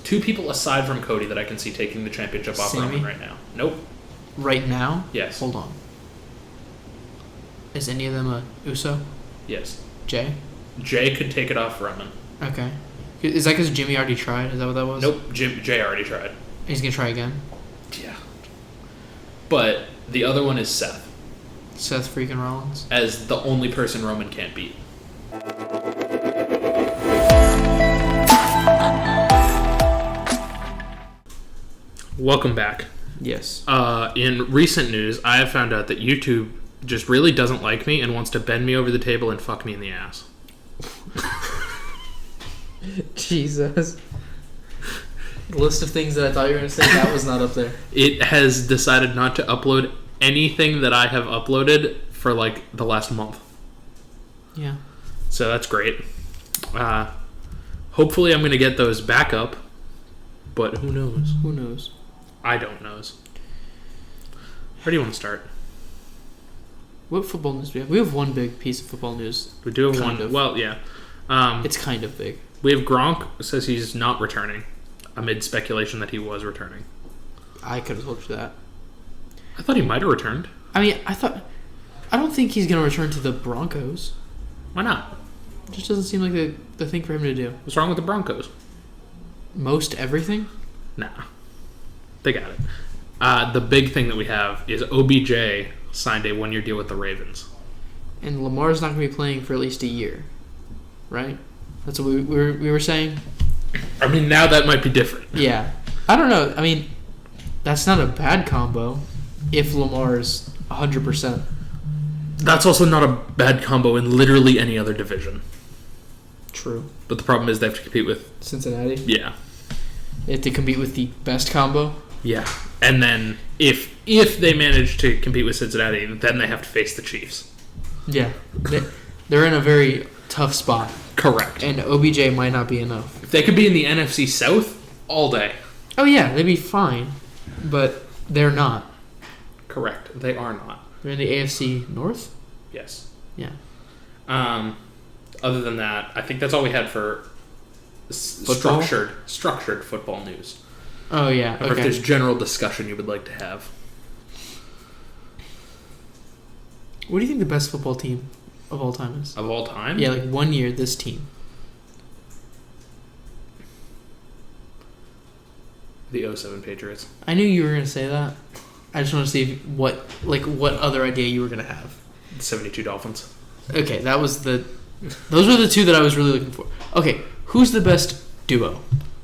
2 people aside from Cody that I can see taking the championship off Sammy? Roman right now. Nope. Right now? Yes. Hold on. Is any of them a Uso? Yes. Jay? Jay could take it off Roman. Okay. Is that because Jimmy already tried? Is that what that was? Nope. Jay already tried. He's going to try again? Yeah. But the other one is Seth. Seth freaking Rollins? As the only person Roman can't beat. Welcome back. Yes. In recent news, I have found out that YouTube just really doesn't like me and wants to bend me over the table and fuck me in the ass. Jesus. The list of things that I thought you were going to say, that was not up there. It has decided not to upload anything that I have uploaded for like the last month. Yeah. So that's great. Hopefully I'm going to get those back up, but who knows? Who knows? I don't knows. Where do you want to start? What football news do we have? We have one big piece of football news. We do have Kind one. of. Well, yeah. It's kind of big. We have Gronk says he's not returning, amid speculation that he was returning. I could have told you that. I thought he might have returned. I mean, I don't think he's going to return to the Broncos. Why not? It just doesn't seem like the thing for him to do. What's wrong with the Broncos? Most everything? Nah. They got it. The big thing that we have is OBJ signed a 1-year deal with the Ravens. And Lamar's not going to be playing for at least a year. Right? That's what we were saying? I mean, now that might be different. Yeah. I don't know. I mean, that's not a bad combo if Lamar's 100%. That's also not a bad combo in literally any other division. True. But the problem is they have to compete with... Cincinnati? Yeah. They have to compete with the best combo? Yeah. And then if they manage to compete with Cincinnati, then they have to face the Chiefs. Yeah. They're in a very tough spot. Correct. And OBJ might not be enough. If they could be in the NFC South, all day. Oh, yeah. They'd be fine. But they're not. Correct. They are not. They're in the AFC North? Yes. Yeah. Other than that, I think that's all we had for structured football news. Oh, yeah. Or if Okay. there's general discussion you would like to have. What do you think the best football team of all time is? Of all time? Yeah, like 1 year, this team. The 07 Patriots. I knew you were going to say that. I just want to see what other idea you were going to have. The 72 Dolphins. Okay, those were the two that I was really looking for. Okay, who's the best duo?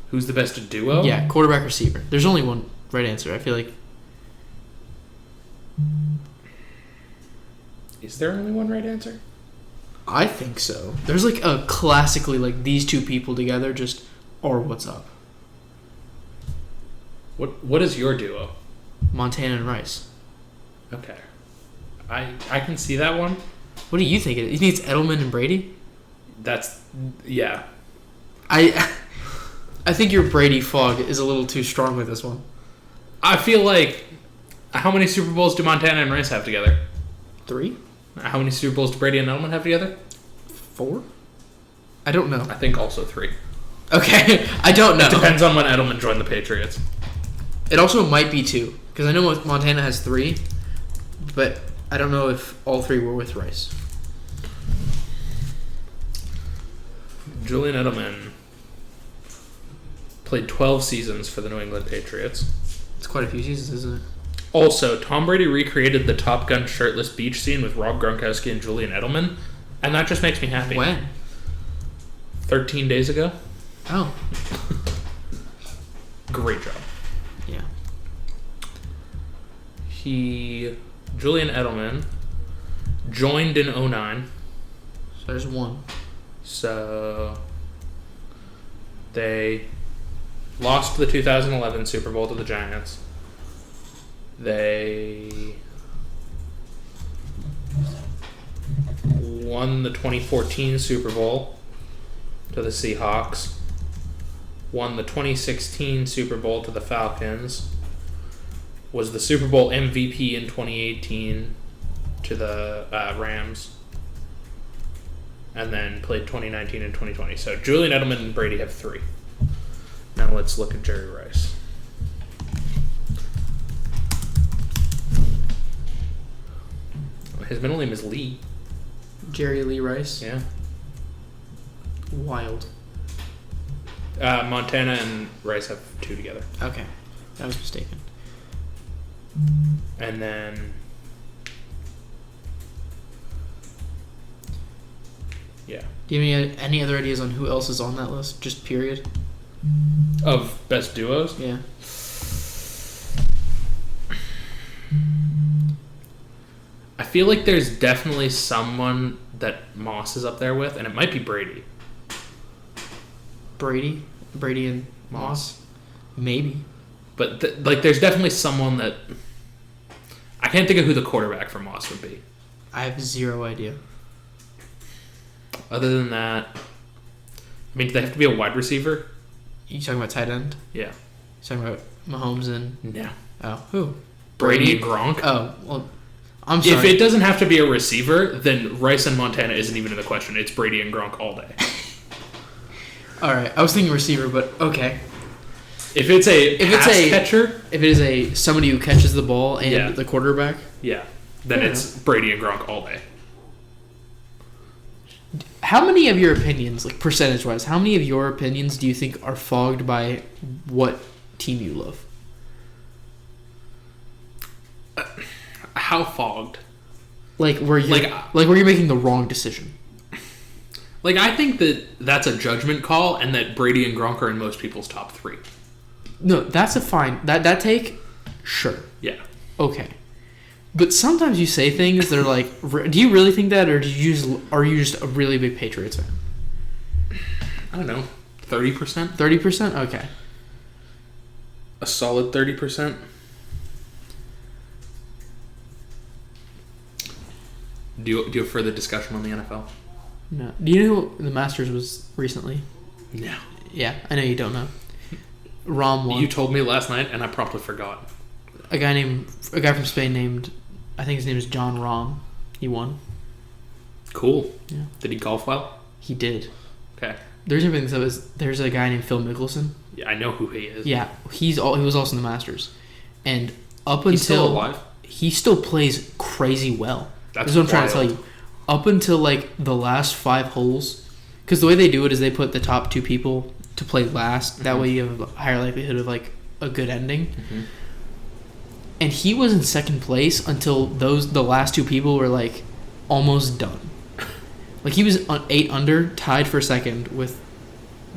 Who's the best duo? Yeah, quarterback receiver. There's only one right answer. I feel like. Is there only one right answer? I think so. There's like a classically like these two people together just are what's up. What is your duo? Montana and Rice. Okay. I can see that one. What do you think? You think it's Edelman and Brady? Yeah. I think your Brady fog is a little too strong with this one. I feel like, how many Super Bowls do Montana and Rice have together? 3? How many Super Bowls do Brady and Edelman have together? 4? I don't know. I think also 3. Okay, I don't know. It depends on when Edelman joined the Patriots. It also might be 2, because I know Montana has 3, but I don't know if all 3 were with Rice. Julian Edelman played 12 seasons for the New England Patriots. It's quite a few seasons, isn't it? Also, Tom Brady recreated the Top Gun shirtless beach scene with Rob Gronkowski and Julian Edelman, and that just makes me happy. When? 13 days ago. Oh. Great job. Yeah. Julian Edelman joined in 2009. So there's 1. So they lost the 2011 Super Bowl to the Giants. They won the 2014 Super Bowl to the Seahawks. Won the 2016 Super Bowl to the Falcons. Was the Super Bowl MVP in 2018 to the Rams. And then played 2019 and 2020. So Julian Edelman and Brady have 3. Now let's look at Jerry Rice. His middle name is Lee. Jerry Lee Rice. Yeah. Wild. Montana and Rice have 2 together. Okay. I was mistaken. And then... Yeah. Do you have any other ideas on who else is on that list? Just period? Of best duos? Yeah. I feel like there's definitely someone that Moss is up there with, and it might be Brady. Brady? Brady and Moss? Maybe. But there's definitely someone that... I can't think of who the quarterback for Moss would be. I have zero idea. Other than that... I mean, do they have to be a wide receiver? You talking about tight end? Yeah. You talking about Mahomes and... No. Oh, who? Brady and Gronk? Oh, well, I'm sorry. If it doesn't have to be a receiver, then Rice and Montana isn't even in the question. It's Brady and Gronk all day. All right, I was thinking receiver, but okay. If it's a catcher, if it is a somebody who catches the ball and the quarterback, yeah, then it's Brady and Gronk all day. How many of your opinions, like percentage-wise, how many of your opinions do you think are fogged by what team you love? How fogged? Like where you're making the wrong decision. Like, I think that's a judgment call, and that Brady and Gronk are in most people's top 3. No, that's a fine that take. Sure. Yeah. Okay. But sometimes you say things that are like, do you really think that, or are you just a really big Patriots fan? I don't know, 30%. 30%. Okay. A solid 30%. Do you have further discussion on the NFL? No. Do you know who the Masters was recently? No. Yeah, I know you don't know. Rom won. You told me last night, and I promptly forgot. A guy from Spain named, I think his name is John Rahm. He won. Cool. Yeah. Did he golf well? He did. Okay. There's a guy named Phil Mickelson. Yeah, I know who he is. Yeah, he was also in the Masters, and He's still alive? He still plays crazy well. That's what I'm trying to tell you. Up until like the last 5 holes, because the way they do it is they put the top 2 people to play last. Mm-hmm. That way you have a higher likelihood of like a good ending. Mm-hmm. And he was in second place until the last 2 people were like almost done. Like he was 8 under, tied for second with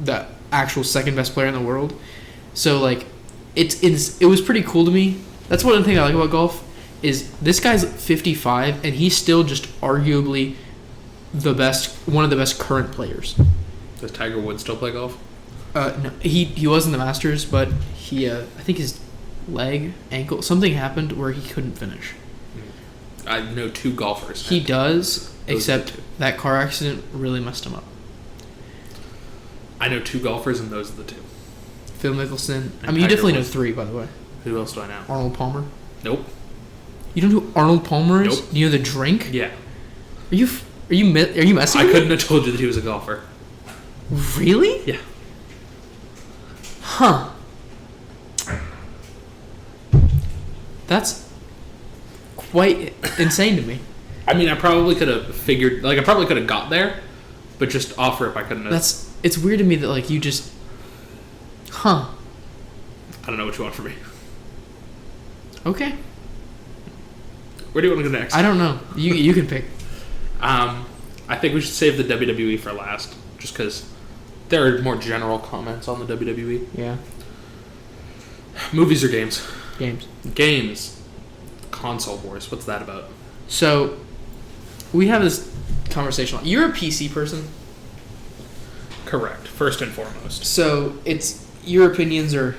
the actual second best player in the world. So like it was pretty cool to me. That's one thing I like about golf is this guy's 55 and he's still just arguably one of the best current players. Does Tiger Woods still play golf? No, he was in the Masters, but he I think his ankle, something happened where he couldn't finish. I know 2 golfers. He does, except that car accident really messed him up. I know 2 golfers, and those are the 2. Phil Mickelson. I mean, you definitely know 3, by the way. Who else do I know? Arnold Palmer. Nope. You don't know who Arnold Palmer is? Nope. Do you know the drink? Yeah. Are you messing? I with couldn't me? have told you that he was a golfer. Really? Yeah. Huh. That's quite insane to me. I mean, I probably could have figured, like, I probably could have got there, but just off rip, I couldn't have. It's weird to me that, like, you just, I don't know what you want from me. Okay. Where do you want to go next? I don't know. You can pick. I think we should save the WWE for last, just because there are more general comments on the WWE. Yeah. Movies or games? Games. Console wars. What's that about? So, we have this conversation. You're a PC person? Correct. First and foremost. So, it's your opinions are...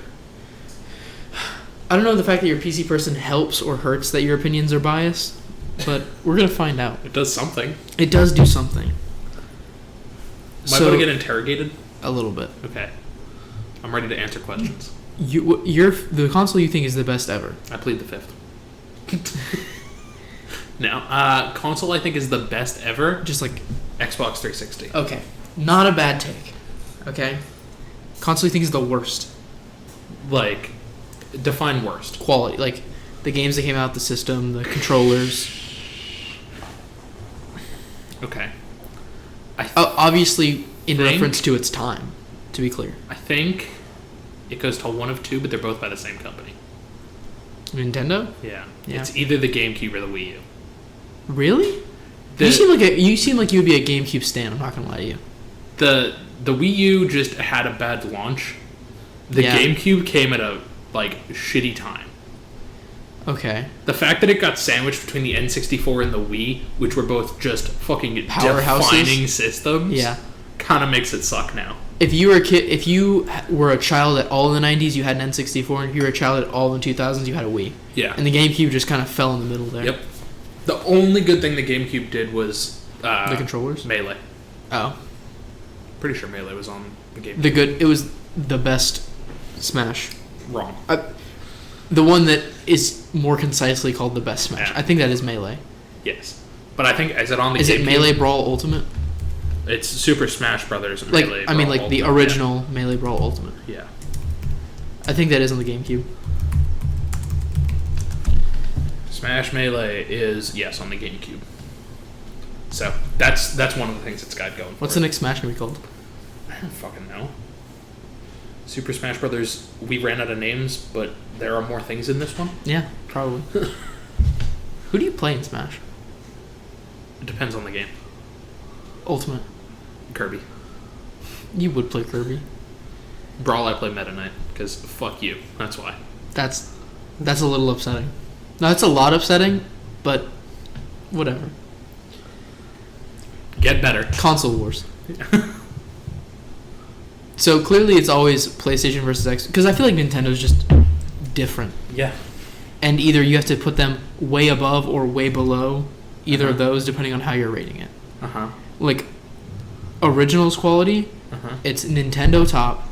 I don't know if the fact that you're a PC person helps or hurts that your opinions are biased, but we're going to find out. It does something. It does do something. Am I going to get interrogated? A little bit. Okay. I'm ready to answer questions. The console you think is the best ever. I plead the 5th. No. Console I think is the best ever. Just like... Xbox 360. Okay. Not a bad take. Okay? Console you think is the worst Like, define worst. quality? Like the games that came out, the system, the controllers. Okay. Obviously, in think- reference to its time. To be clear, I think it goes to one of two, but they're both by the same company. Nintendo. Yeah. Yeah. It's either the GameCube or the Wii U. Really? The, You seem like you would be a GameCube stan. I'm not gonna lie to you. the Wii U just had a bad launch. The Yeah. GameCube came at a shitty time. Okay. The fact that it got sandwiched between the N64 and the Wii, which were both just fucking Powerhouses? defining systems, Yeah. kind of makes it suck now. If you were a kid, if you were a child at all in the 90s, you had an N64, and if you were a child at all in the 2000s, you had a Wii. Yeah. And the GameCube just kind of fell in the middle there. Yep. The only good thing the GameCube did was The controllers? Melee. Oh. Pretty sure Melee was on the GameCube. It was the best Smash. Wrong. The one that is more concisely called the best Smash. Yeah. I think that is Melee. Yes. But I think, is it on the Is GameCube? it Melee Brawl Ultimate? It's Super Smash Brothers and Like, Melee I mean, Brawl like the Ultimate, original Melee Brawl Ultimate. Yeah. I think that is on the GameCube. Smash Melee is, yes, on the GameCube. So, that's one of the things it's got going for What's it. the next Smash gonna be called? I don't fucking know. Super Smash Brothers, we ran out of names, but there are more things in this one. Yeah, probably. Who do you play in Smash? It depends on the game. Ultimate. Kirby. You would play Kirby. Brawl, I play Meta Knight, because fuck you. That's why. That's a little upsetting. No, it's a lot upsetting, but whatever. Get better. Console wars. So clearly it's always PlayStation versus X, because I feel like Nintendo's just different. Yeah. And either you have to put them way above or way below either of those, depending on how you're rating it. Uh-huh. Like, originals quality, Uh-huh. it's Nintendo top,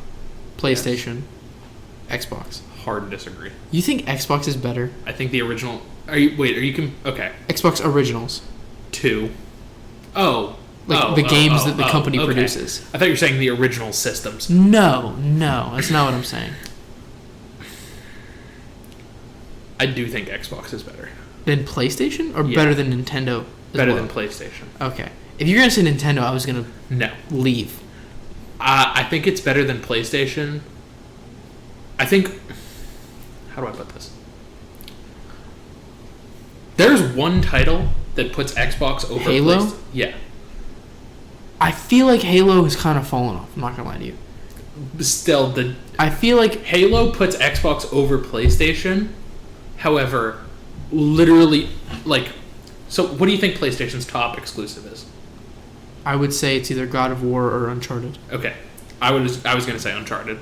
PlayStation, Xbox. Hard to disagree. You think Xbox is better? I think the original... Okay. Xbox originals. 2. Oh. Like the games that the company produces. I thought you were saying the original systems. No, that's not what I'm saying. I do think Xbox is better. Than PlayStation? Or Yeah. better than Nintendo? as Better well? than PlayStation. Okay. If you're going to say Nintendo, I was going to No. leave. I think it's better than PlayStation. I think... How do I put this? There's one title that puts Xbox over Halo? PlayStation. Yeah. I feel like Halo has kind of fallen off. I'm not going to lie to you. Still, I feel like Halo puts Xbox over PlayStation. However, literally, so what do you think PlayStation's top exclusive is? I would say it's either God of War or Uncharted. Okay, I was going to say Uncharted.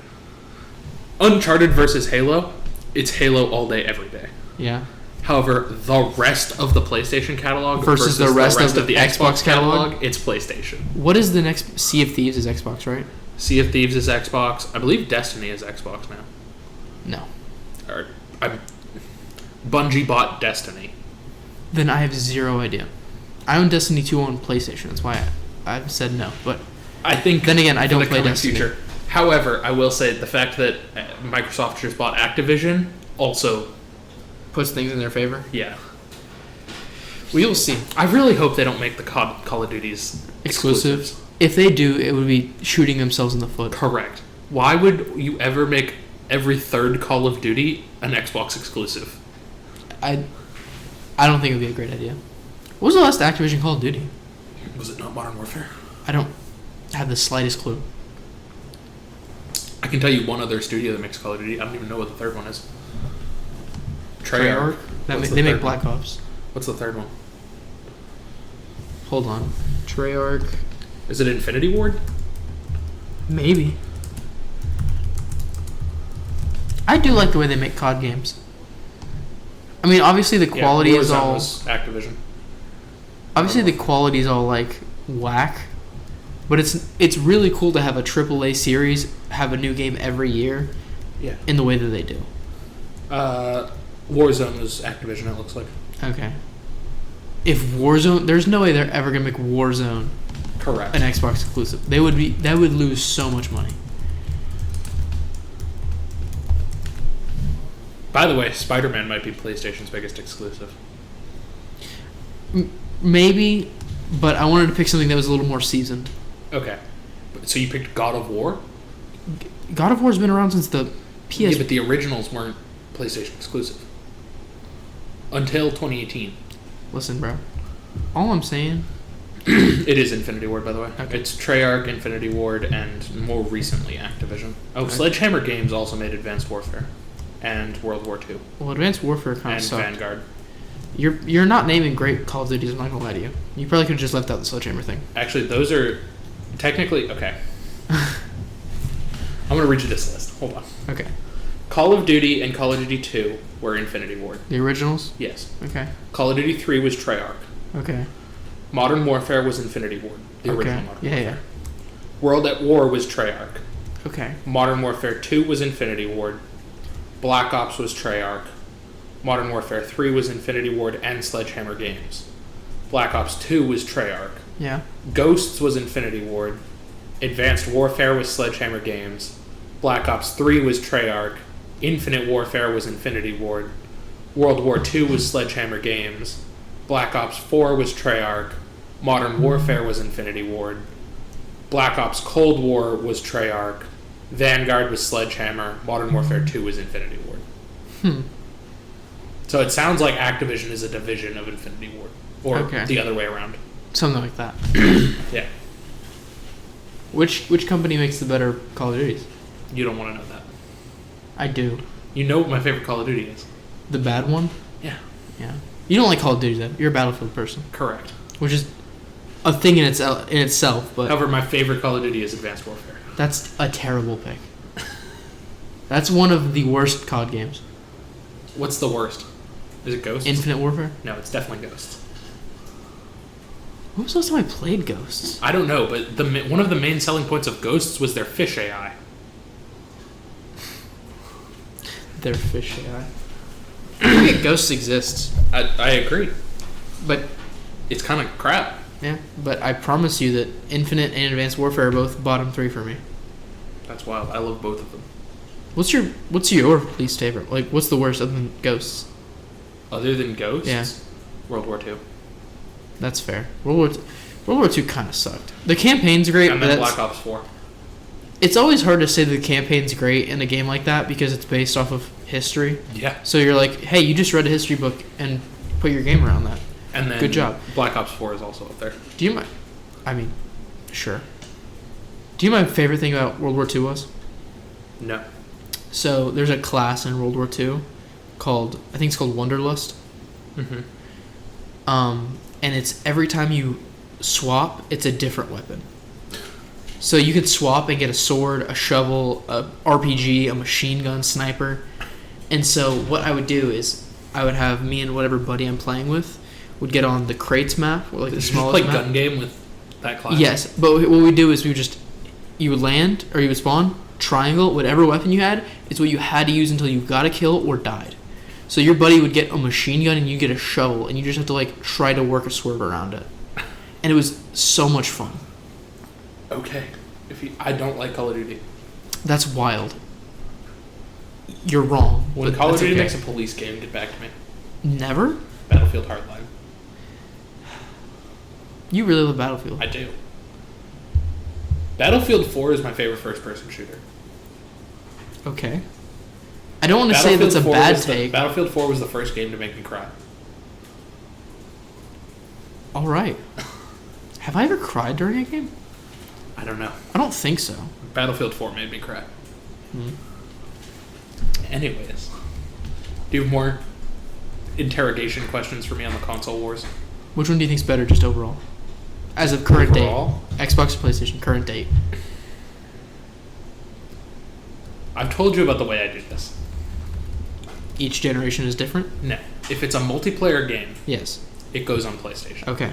Uncharted versus Halo, it's Halo all day, every day. Yeah. However, the rest of the PlayStation catalog Versus the rest of the Xbox catalog, it's PlayStation. What is the next? Sea of Thieves is Xbox, right? Sea of Thieves is Xbox. I believe Destiny is Xbox now. No. Or Bungie bought Destiny. Then I have zero idea. I own Destiny 2 on PlayStation. That's why I've said no. But I think. then again, I for don't the play coming Destiny. Future. However, I will say the fact that Microsoft just bought Activision also, Puts things in their favor. yeah. We will see. I really hope they don't make the Call of Duties Exclusives. If they do, it would be shooting themselves in the foot. Correct. Why would you ever make every third Call of Duty an Xbox exclusive? I don't think it would be a great idea. What was the last Activision Call of Duty? Was it not Modern Warfare? I don't have the slightest clue. I can tell you one other studio that makes Call of Duty. I don't even know what the third one is. Treyarch? What's the They make third Black one? Ops. What's the third one? Hold on. Treyarch. Is it Infinity Ward? Maybe. I do like the way they make COD games. I mean, obviously the quality is Warzone all... was Activision. Obviously the quality is all, like, whack. But it's really cool to have a AAA series have a new game every year. Yeah. In the way that they do. Warzone was Activision, it looks like. Okay. If Warzone... There's no way they're ever going to make Warzone Correct. an Xbox exclusive. That would lose so much money. By the way, Spider-Man might be PlayStation's biggest exclusive. Maybe, but I wanted to pick something that was a little more seasoned. Okay. So you picked God of War? God of War's been around since the PS... Yeah, but the originals weren't PlayStation exclusive. Until 2018. Listen, bro. All I'm saying... It is Infinity Ward, by the way. Okay. It's Treyarch, Infinity Ward, and more recently Activision. Oh, okay. Sledgehammer Games also made Advanced Warfare and World War II. Well, Advanced Warfare kind of sucked. And Vanguard. You're not naming great Call of Duties, I'm not going to lie to you. You probably could have just left out the Sledgehammer thing. Actually, those are technically... Okay. I'm going to read you this list. Hold on. Okay. Call of Duty and Call of Duty 2 were Infinity Ward. The originals? Yes. Okay. Call of Duty 3 was Treyarch. Okay. Modern Warfare was Infinity Ward. The original Modern Warfare. Yeah. World at War was Treyarch. Okay. Modern Warfare 2 was Infinity Ward. Black Ops was Treyarch. Modern Warfare 3 was Infinity Ward and Sledgehammer Games. Black Ops 2 was Treyarch. Yeah. Ghosts was Infinity Ward. Advanced Warfare was Sledgehammer Games. Black Ops 3 was Treyarch. Infinite Warfare was Infinity Ward. World War 2 was Sledgehammer Games. Black Ops 4 was Treyarch. Modern Warfare was Infinity Ward. Black Ops Cold War was Treyarch. Vanguard was Sledgehammer. Modern Warfare 2 was Infinity Ward. So it sounds like Activision is a division of Infinity Ward. Or the other way around. Something like that. Yeah. Which company makes the better Call of Duties? You don't want to know that. I do. You know what my favorite Call of Duty is. The bad one? Yeah. Yeah. You don't like Call of Duty, though. You're a Battlefield person. Correct. Which is a thing in itself, but... However, my favorite Call of Duty is Advanced Warfare. That's a terrible pick. That's one of the worst COD games. What's the worst? Is it Ghosts? Infinite Warfare? No, it's definitely Ghosts. When was the last time I played Ghosts? I don't know, but one of the main selling points of Ghosts was their fish AI. Their fish AI. I think Ghosts exists. I agree. But it's kind of crap. Yeah, but I promise you that Infinite and Advanced Warfare are both bottom 3 for me. That's wild. I love both of them. What's your least favorite? Like, what's the worst other than Ghosts? Other than Ghosts? Yeah. World War II. That's fair. World War II kind of sucked. The campaign's great, and then Black Ops 4. It's always hard to say the campaign's great in a game like that because it's based off of history. Yeah. So you're like, hey, you just read a history book and put your game around that. And then good job. Black Ops 4 is also up there. Do you mind? I mean, sure. Do you know my favorite thing about World War II was? No. So there's a class in World War II called Wanderlust. Mm-hmm. And it's every time you swap, it's a different weapon. So you could swap and get a sword, a shovel, a RPG, a machine gun, sniper. And so what I would do is I would have me and whatever buddy I'm playing with would get on the crates map, or like the smallest map. Did you just play gun game with that class? Yes, but what we do is you would land or you would spawn, triangle, whatever weapon you had is what you had to use until you got a kill or died. So your buddy would get a machine gun and you get a shovel, and you just have to like try to work a swerve around it. And it was so much fun. Okay. I don't like Call of Duty. That's wild. You're wrong. When Call of Duty makes a police game, get back to me. Never? Battlefield Hardline. You really love Battlefield. I do. Battlefield 4 is my favorite first-person shooter. Okay. I don't want to say that's a bad take. Battlefield 4 was the first game to make me cry. All right. Have I ever cried during a game? I don't know. I don't think so. Battlefield 4 made me cry. Anyways. Do you have more interrogation questions for me on the console wars? Which one do you think's better just overall? As of current overall? date. Xbox or PlayStation, current date. I've told you about the way I do this. Each generation is different? No. If it's a multiplayer game, yes, it goes on PlayStation. Okay.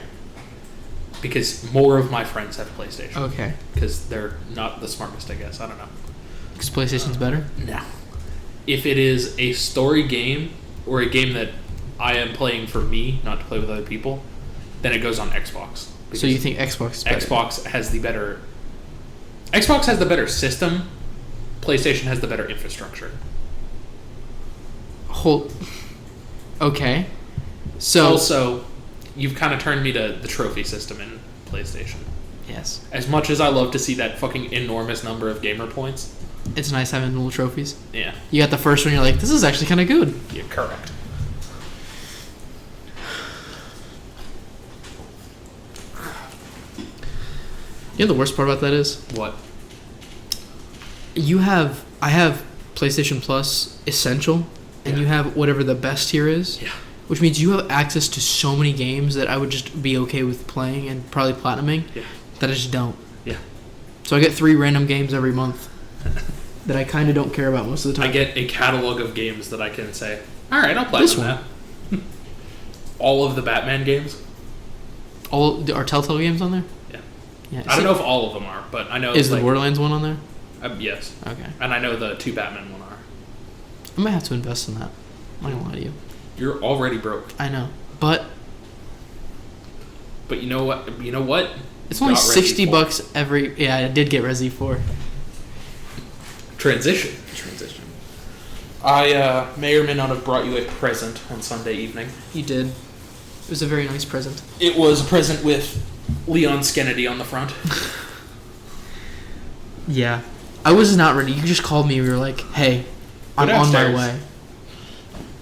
Because more of my friends have PlayStation. Okay. Because they're not the smartest, I guess. I don't know. Because PlayStation's better? No. If it is a story game or a game that I am playing for me, not to play with other people, then it goes on Xbox. So you think Xbox is better? Xbox has the better system. PlayStation has the better infrastructure. Okay. So Also, you've kind of turned me to the trophy system in PlayStation. yes, As much as I love to see that fucking enormous number of gamer points. it's nice having little trophies. Yeah. You got the first one, you're like, this is actually kind of good. Yeah, correct. You know the worst part about that is What? I have PlayStation Plus Essential, and Yeah. you have whatever the best tier is. Yeah. Which means you have access to so many games that I would just be okay with playing and probably platinuming. Yeah. That I just don't. Yeah. So I get 3 random games every month that I kind of don't care about most of the I time. get a catalog of games that I can say, all right, I'll play This that. All of the Batman games. Are Telltale games on there? Yeah. Yeah. I don't know if all of them are, but I know. Is the Borderlands one on there? Yes. Okay. And I know the 2 Batman one are. I might have to invest in that. I'm not gonna lie to you. You're already broke. I know, but But you know what? You know what? it's only Got Resi $60 4. every. Yeah, I did get Resi 4. Transition. I may or may not have brought you a present on Sunday evening. You did. It was a very nice present. It was a present with Leon Skennedy on the front. Yeah. I was not ready. You just called me and we were like, hey, I'm Go on my downstairs. way.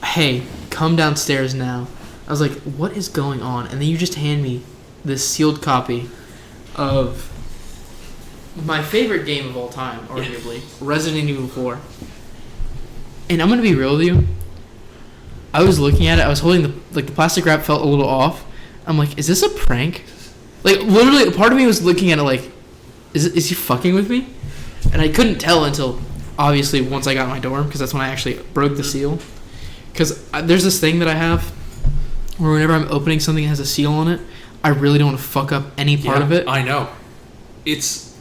Hey, come downstairs now. I was like, what is going on? And then you just hand me this sealed copy of my favorite game of all time, arguably, Resident Evil 4. And I'm going to be real with you. I was looking at it. I was holding the plastic wrap felt a little off. I'm like, is this a prank? Like, literally, a part of me was looking at it like, is he fucking with me? And I couldn't tell until, obviously, once I got in my dorm, because that's when I actually broke the seal. Because there's this thing that I have where whenever I'm opening something that has a seal on it, I really don't want to fuck up any part of it. I know. It's...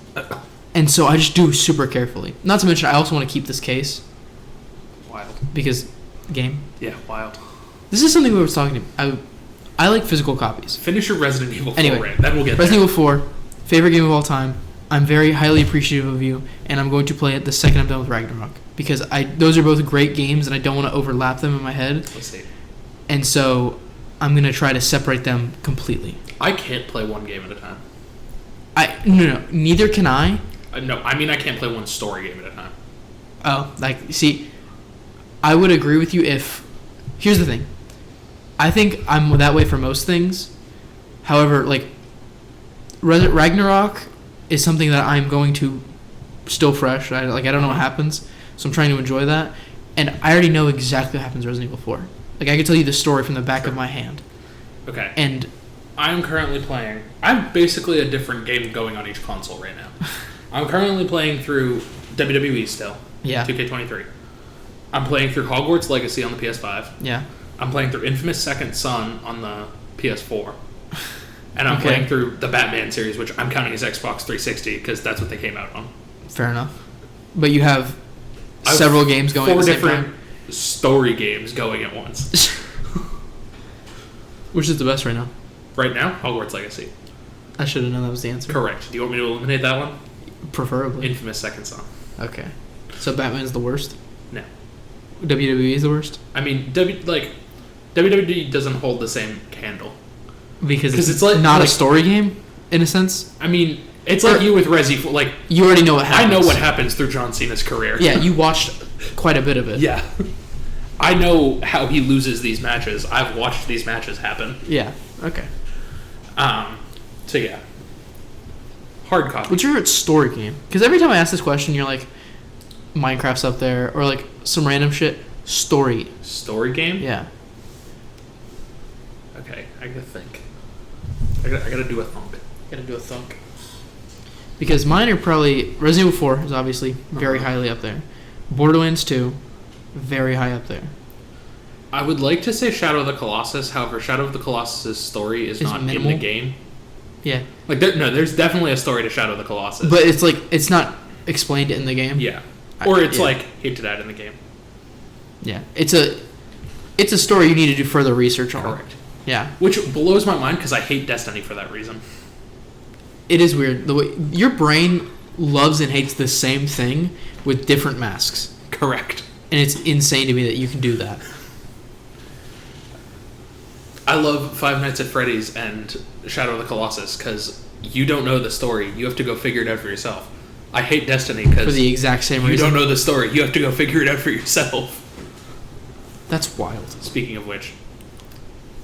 And so I just do super carefully. Not to mention, I also want to keep this case. wild. Because, game. Yeah, wild. This is something we were talking about. I like physical copies. Finish your Resident Evil 4 Anyway, rant. Then we'll get Resident there. Evil 4, favorite game of all time. I'm very highly appreciative of you, and I'm going to play it the second I'm done with Ragnarok. Because those are both great games, and I don't want to overlap them in my head. Let's see. And so I'm going to try to separate them completely. I can't play one game at a time. No, neither can I. No, I mean I can't play one story game at a time. Oh, see, I would agree with you if... Here's the thing. I think I'm that way for most things. However, Ragnarok is something that I'm going to still fresh. I don't know what happens, so I'm trying to enjoy that. And I already know exactly what happens in Resident Evil 4. I can tell you the story from the back of my hand. Okay. And I'm currently playing... I have basically a different game going on each console right now. I'm currently playing through WWE still. yeah, 2K23. I'm playing through Hogwarts Legacy on the PS5. yeah. I'm playing through Infamous Second Son on the PS4. And I'm Okay. playing through the Batman series, which I'm counting as Xbox 360 because that's what they came out on. Fair enough. But you have I have several games going at 4 the same different time. story games going at once. Which is the best right now? Right now, Hogwarts Legacy. I should have known that was the answer. Correct. Do you want me to eliminate that one? Preferably. Infamous Second Son. Okay. So Batman's the worst? No. WWE is the worst? I mean, WWE doesn't hold the same candle. Because 'Cause it's it's not a like- story game, in a sense. I mean, it's like you with Resi. Like, You already know what happens. I know what happens through John Cena's career. Yeah, you watched quite a bit of it. Yeah. I know how he loses these matches. I've watched these matches happen. Yeah. Okay. So yeah. Hard copy. What's your favorite story game? Because every time I ask this question, you're like, Minecraft's up there, or like some random shit. Story. Story game? Yeah. Okay, I gotta think. I gotta do a thunk. Gotta do a thunk. Because mine are probably Resident Evil 4 is obviously very highly up there. Borderlands 2, very high up there. I would like to say Shadow of the Colossus. However, Shadow of the Colossus' story is not minimal. in the game. Yeah. There's definitely a story to Shadow of the Colossus. But it's not explained in the game. yeah, or it's Yeah. hinted at in the game. Yeah. It's a story you need to do further research on. Correct. Yeah. Which blows my mind because I hate Destiny for that reason. It is weird. The way your brain loves and hates the same thing with different masks. Correct. And it's insane to me that you can do that. I love Five Nights at Freddy's and Shadow of the Colossus because you don't know the story. You have to go figure it out for yourself. I hate Destiny because For the exact same you reason. don't know the story. You have to go figure it out for yourself. That's wild. Speaking of which,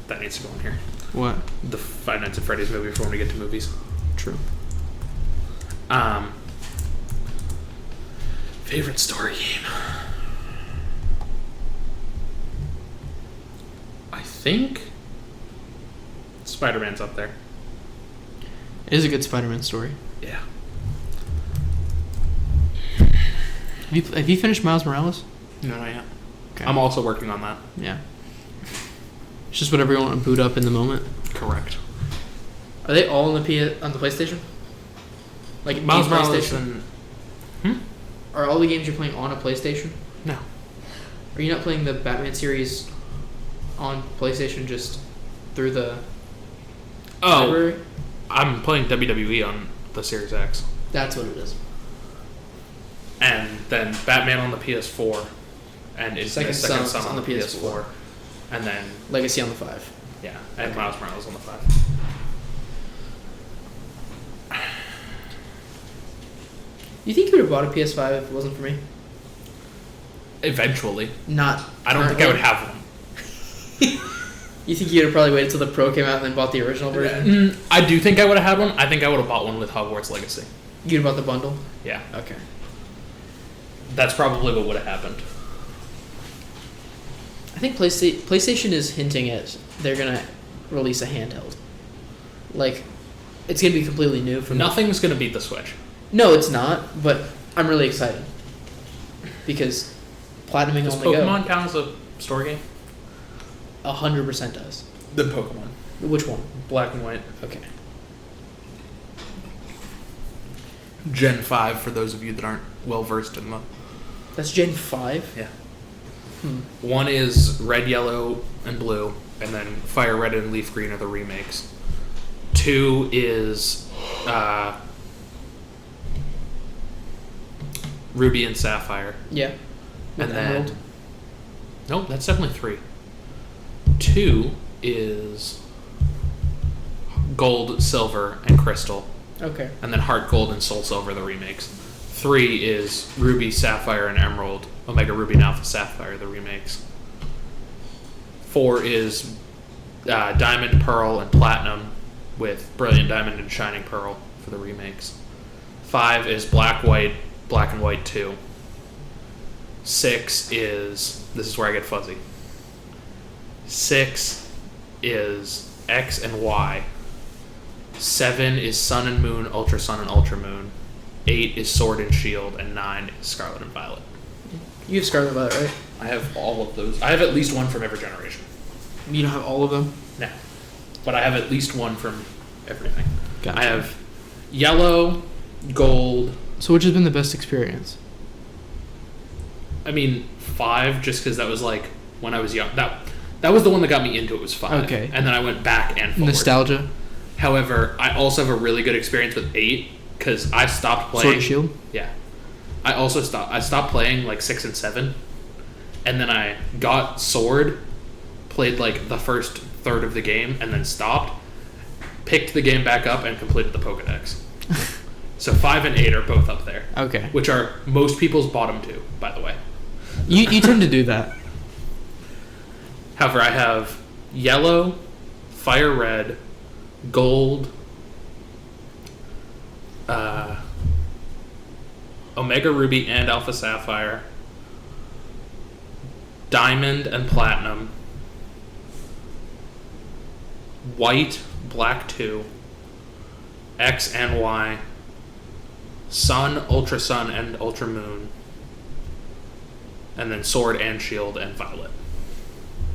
that needs to go in here. What? The Five Nights at Freddy's movie for when we get to movies. True. Favorite story game? I think Spider-Man's up there. It is a good Spider-Man story. Yeah. Have you finished Miles Morales? No, not yet. Okay. I'm also working on that. Yeah. It's just whatever you want to boot up in the moment. Correct. Are they all on the PlayStation? Like Miles main Morales PlayStation? and... Are all the games you're playing on a PlayStation? No. Are you not playing the Batman series on PlayStation just through the library? I'm playing WWE on the Series X. That's what it is. And then Batman on the PS4. And it's Second Son Son on the PS4. And then... Legacy on the 5. Yeah, and Miles Morales on the 5. You think you would have bought a PS5 if it wasn't for me? Eventually. Not. I don't think I would have one. You think you'd have probably waited till the Pro came out and then bought the original version? I do think I would have had one. I think I would have bought one with Hogwarts Legacy. You'd have bought the bundle? Yeah. Okay. That's probably what would have happened. I think PlayStation is hinting at they're going to release a handheld. Like, it's going to be completely new for me. Nothing's going to beat the Switch. No, it's not, but I'm really excited. Because platinuming Does on the go. Pokemon count as a story game? 100% does. The Pokemon. Which one? Black and White. Okay. Gen 5 for those of you that aren't well versed in the... That's Gen 5? Yeah. One is Red, Yellow, and Blue, and then Fire Red and Leaf Green are the remakes. 2 is Ruby and Sapphire. Yeah. And With then... Emerald? Nope, that's definitely 3. 2 is Gold, Silver, and Crystal. Okay. And then Heart Gold and Soul Silver, the remakes. 3 is Ruby, Sapphire, and Emerald. Omega Ruby and Alpha Sapphire, the remakes. 4 is Diamond, Pearl, and Platinum with Brilliant Diamond and Shining Pearl for the remakes. 5 is Black, White, Black and White 2. 6 is... This is where I get fuzzy. 6 is X and Y. 7 is Sun and Moon, Ultra Sun and Ultra Moon. 8 is Sword and Shield, and 9 is Scarlet and Violet. You have Scarlet Violet, right? I have all of those. I have at least one from every generation. You don't have all of them? No. But I have at least one from everything. Gotcha. I have Yellow, Gold. So which has been the best experience? I mean, 5, just because that was like when I was young. That was the one that got me into it, was 5. Okay. And then I went back and forward. Nostalgia? However, I also have a really good experience with 8 because I stopped playing. Sword and Shield? Yeah. I stopped playing like 6 and 7. And then I got Sword, played like the first third of the game, and then stopped. Picked the game back up and completed the Pokedex. So 5 and 8 are both up there. Okay. Which are most people's bottom 2, by the way. You tend to do that. However, I have Yellow, Fire Red, Gold, Omega Ruby and Alpha Sapphire, Diamond and Platinum, White, Black 2, X and Y, Sun, Ultra Sun, and Ultra Moon, and then Sword and Shield and Violet.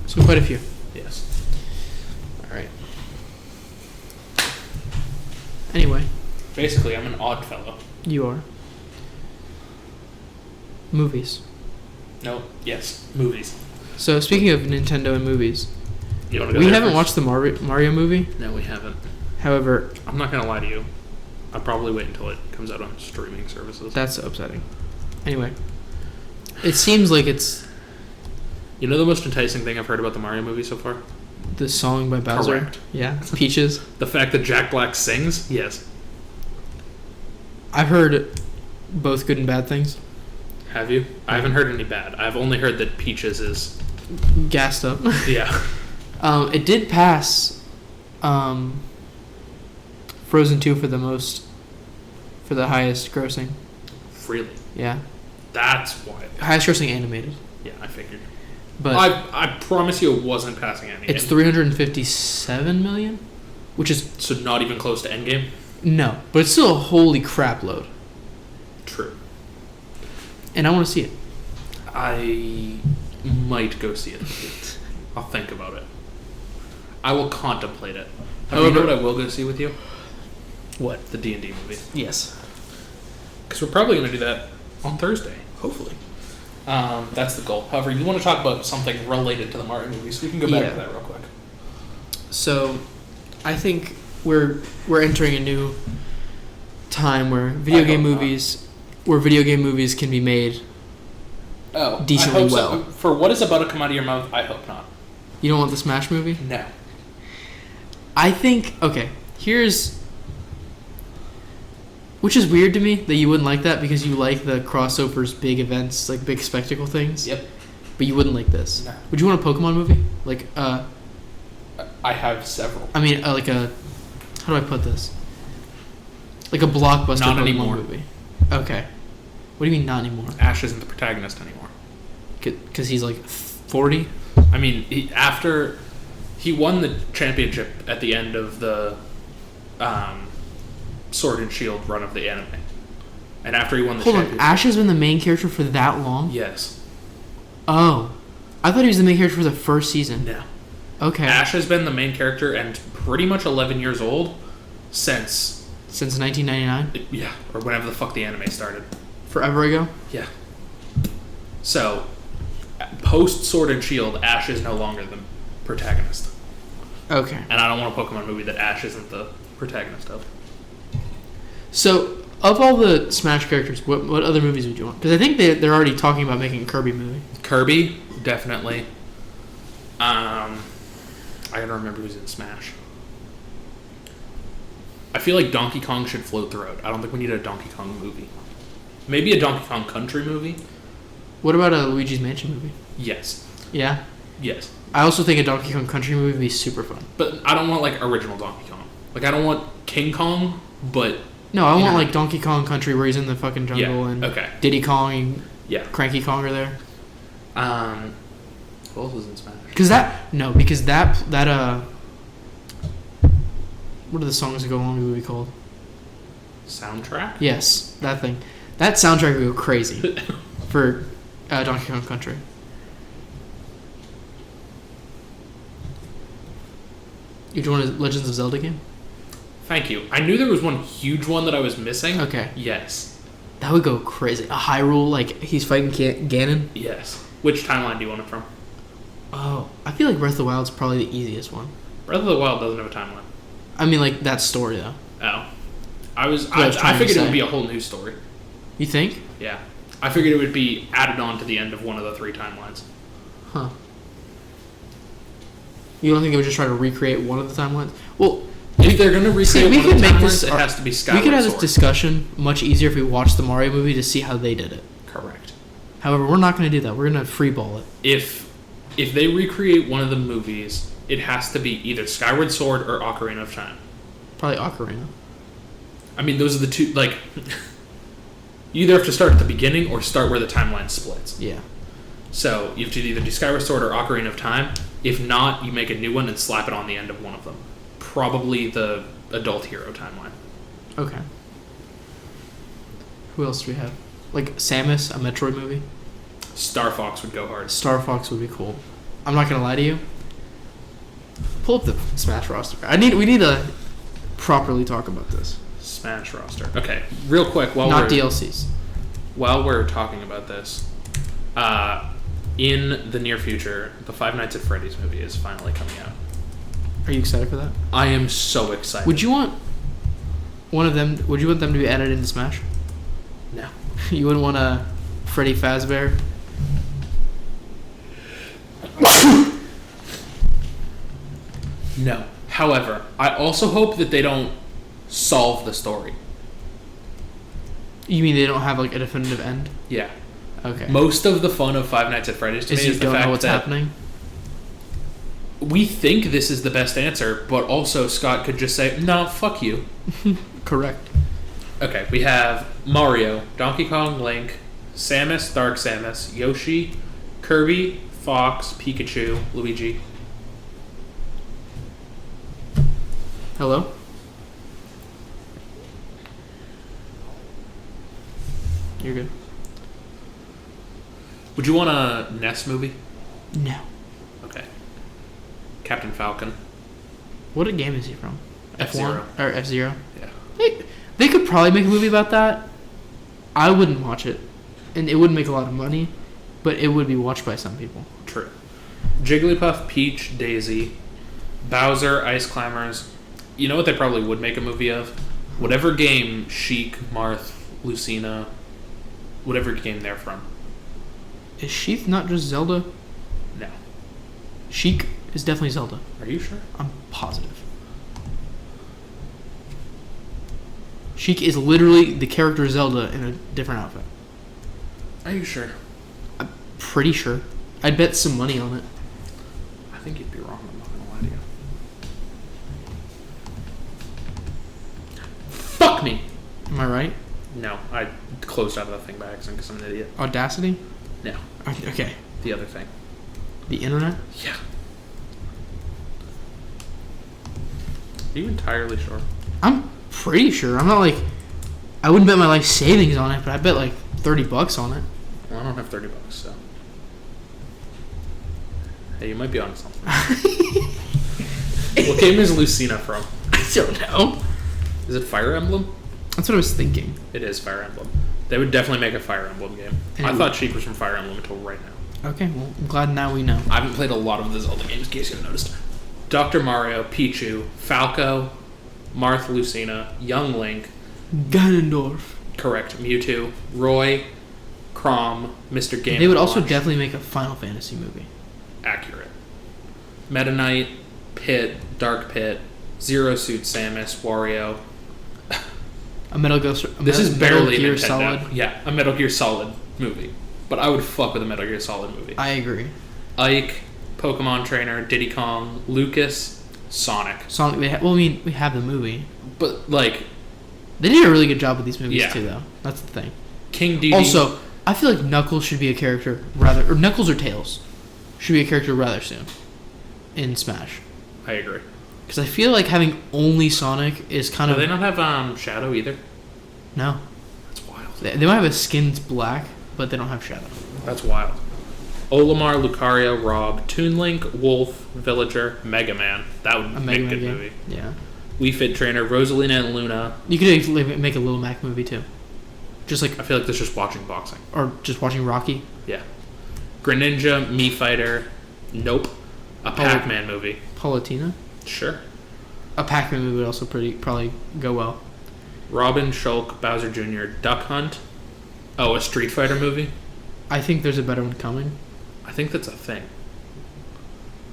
So quite a few. Yes. Alright. Anyway. Basically, I'm an odd fellow. You are. Movies. No, yes, movies. So speaking of Nintendo and movies, You want to go we there haven't first? watched the Mario movie. No, we haven't. However, I'm not going to lie to you. I'll probably wait until it comes out on streaming services. that's upsetting. Anyway, it seems like it's You know the most enticing thing I've heard about the Mario movie so far? The song by Bowser. Correct. Yeah. Peaches. The fact that Jack Black sings, yes. I've heard both good and bad things. Have you? I haven't heard any bad. I've only heard that Peaches is Gassed up. yeah. It did pass Frozen 2 for the highest grossing. Really? Yeah. That's why. Highest grossing animated. Yeah, I figured. But I promise you it wasn't passing any. it's 357 million, which is So not even close to Endgame? no, but it's still a holy crap load. True. And I want to see it. I might go see it. I'll think about it. I will contemplate it. You know what I will go see with you? What? The D&D movie. Yes. Because we're probably going to do that on Thursday, hopefully. That's the goal. However, you want to talk about something related to the Mario movie, so we can go back to that real quick. So, I think we're entering a new time where video game movies can be made decently I hope well. So. For what is about to come out of your mouth, I hope not. You don't want the Smash movie? No. I think which is weird to me that you wouldn't like that because you like the crossovers, big events, like big spectacle things. Yep. But you wouldn't like this. No. Would you want a Pokemon movie? Like I have several. I mean like a how do I put this? Like a blockbuster Not Pokemon anymore. movie. Okay. What do you mean not anymore? Ash isn't the protagonist anymore. Because he's like 40? I mean, after he won the championship at the end of the Sword and Shield run of the anime, and after he won the championship, Ash has been the main character for that long? yes, Oh, I thought he was the main character for the first season. no, Okay. Ash has been the main character and pretty much 11 years old since 1999? yeah, or whenever the fuck the anime started. Forever ago? Yeah. So, post Sword and Shield, Ash is no longer the protagonist. Okay. And I don't want a Pokemon movie that Ash isn't the protagonist of. So, of all the Smash characters, what other movies would you want? Because I think they're already talking about making a Kirby movie. Kirby, definitely. I gotta remember who's in Smash. I feel like Donkey Kong should float throughout. I don't think we need a Donkey Kong movie. Maybe a Donkey Kong Country movie. What about a Luigi's Mansion movie? Yes. Yeah? Yes. I also think a Donkey Kong Country movie would be super fun. But I don't want like original Donkey Kong. Like I don't want King Kong, but No, I want like Donkey Kong Country where he's in the fucking jungle and Diddy Kong and Cranky Kong are there. Who else was in Smash? Because that what are the songs that go along with the movie called? Soundtrack? Yes, that thing. That soundtrack would go crazy for Donkey Kong Country. You want a Legends of Zelda game? Thank you. I knew there was one huge one that I was missing. Okay. Yes. That would go crazy. A Hyrule, like he's fighting Ganon? Yes. Which timeline do you want it from? Oh, I feel like Breath of the Wild is probably the easiest one. Breath of the Wild doesn't have a timeline. I mean, like that story though. Oh. I trying figured to it would say. be a whole new story. You think? Yeah. I figured it would be added on to the end of one of the 3 timelines. Huh. You don't think they would just try to recreate one of the timelines? Well, if they're going to recreate one of the timelines, it it has to be Skyward We could have Sword. this discussion much easier if we watched the Mario movie to see how they did it. Correct. However, we're not going to do that. We're going to freeball it. If they recreate one of the movies, it has to be either Skyward Sword or Ocarina of Time. Probably Ocarina. I mean, those are the two, like... you either have to start at the beginning or start where the timeline splits. Yeah. So, you have to either do Skyward Sword or Ocarina of Time. If not, you make a new one and slap it on the end of one of them. Probably the Adult Hero timeline. Okay. Who else do we have? Like Samus, a Metroid movie? Star Fox would go hard. Star Fox would be cool. I'm not going to lie to you. Pull up the Smash roster. We need to properly talk about this. Smash roster. Okay, real quick Not DLCs. While we're talking about this, in the near future, the Five Nights at Freddy's movie is finally coming out. Are you excited for that? I am so excited. Would you want them to be added into Smash? No. You wouldn't want a Freddy Fazbear? No. However, I also hope that they don't solve the story. You mean they don't have like a definitive end? Yeah. Okay. Most of the fun of Five Nights at Freddy's to me you is the don't fact know what's that happening. we think this is the best answer, but also Scott could just say, "No, fuck you." Correct. Okay, we have Mario, Donkey Kong, Link, Samus, Dark Samus, Yoshi, Kirby, Fox, Pikachu, Luigi. Hello? You're good. Would you want a NES movie? No. Okay. Captain Falcon. What game is he from? F-Zero. F1? Or F-Zero? Yeah. They could probably make a movie about that. I wouldn't watch it. And it wouldn't make a lot of money, but it would be watched by some people. True. Jigglypuff, Peach, Daisy, Bowser, Ice Climbers. You know what they probably would make a movie of? Whatever game Sheik, Marth, Lucina, whatever game they're from. Is Sheik not just Zelda? No. Sheik is definitely Zelda. Are you sure? I'm positive. Sheik is literally the character Zelda in a different outfit. Are you sure? I'm pretty sure. I'd bet some money on it. I think you'd be wrong. I'm not gonna lie to you. Fuck me! Am I right? No, I closed out of the thing by accident because I'm an idiot. Audacity? No. Okay. The other thing. The internet? Yeah. Are you entirely sure? I'm pretty sure. I'm not like... I wouldn't bet my life savings on it, but I bet like $30 on it. Well, I don't have $30, so... Hey, you might be onto something. What game is Lucina from? I don't know. Is it Fire Emblem? That's what I was thinking. It is Fire Emblem. They would definitely make a Fire Emblem game. I thought Sheik was from Fire Emblem until right now. Okay, well, I'm glad now we know. I haven't played a lot of the Zelda games, in case you haven't noticed. Dr. Mario, Pichu, Falco, Marth, Lucina, Young Link. Ganondorf. Correct. Mewtwo, Roy, Chrom, Mr. Game. They would also definitely make a Final Fantasy movie. Accurate. Meta Knight, Pit, Dark Pit, Zero Suit Samus, Wario. A Metal Gear. This is barely Gear Nintendo. Solid. Yeah, a Metal Gear Solid movie. But I would fuck with a Metal Gear Solid movie. I agree. Ike, Pokemon Trainer, Diddy Kong, Lucas, Sonic. Sonic. We have the movie. But like, they did a really good job with these movies Yeah. too, though. That's the thing. King Dedede. Also, I feel like Knuckles should be a character or Knuckles or Tails should be a character rather soon in Smash. I agree. Because I feel like having only Sonic is kind Do of... they not have Shadow either? No. That's wild. They might have a skin's black, but they don't have Shadow. That's wild. Olimar, Lucario, Rob, Toon Link, Wolf, Villager, Mega Man. That would make a good movie. Yeah. Wii Fit Trainer, Rosalina and Luna. You could actually make a Little Mac movie too. Just like... I feel like that's just watching boxing. Or just watching Rocky. Yeah. Greninja, Mii Fighter. Nope. A Pac-Man movie. Palutena? Sure. A Pac-Man movie would also probably go well. Robin, Shulk, Bowser Jr., Duck Hunt. Oh, a Street Fighter movie? I think there's a better one coming. I think that's a thing.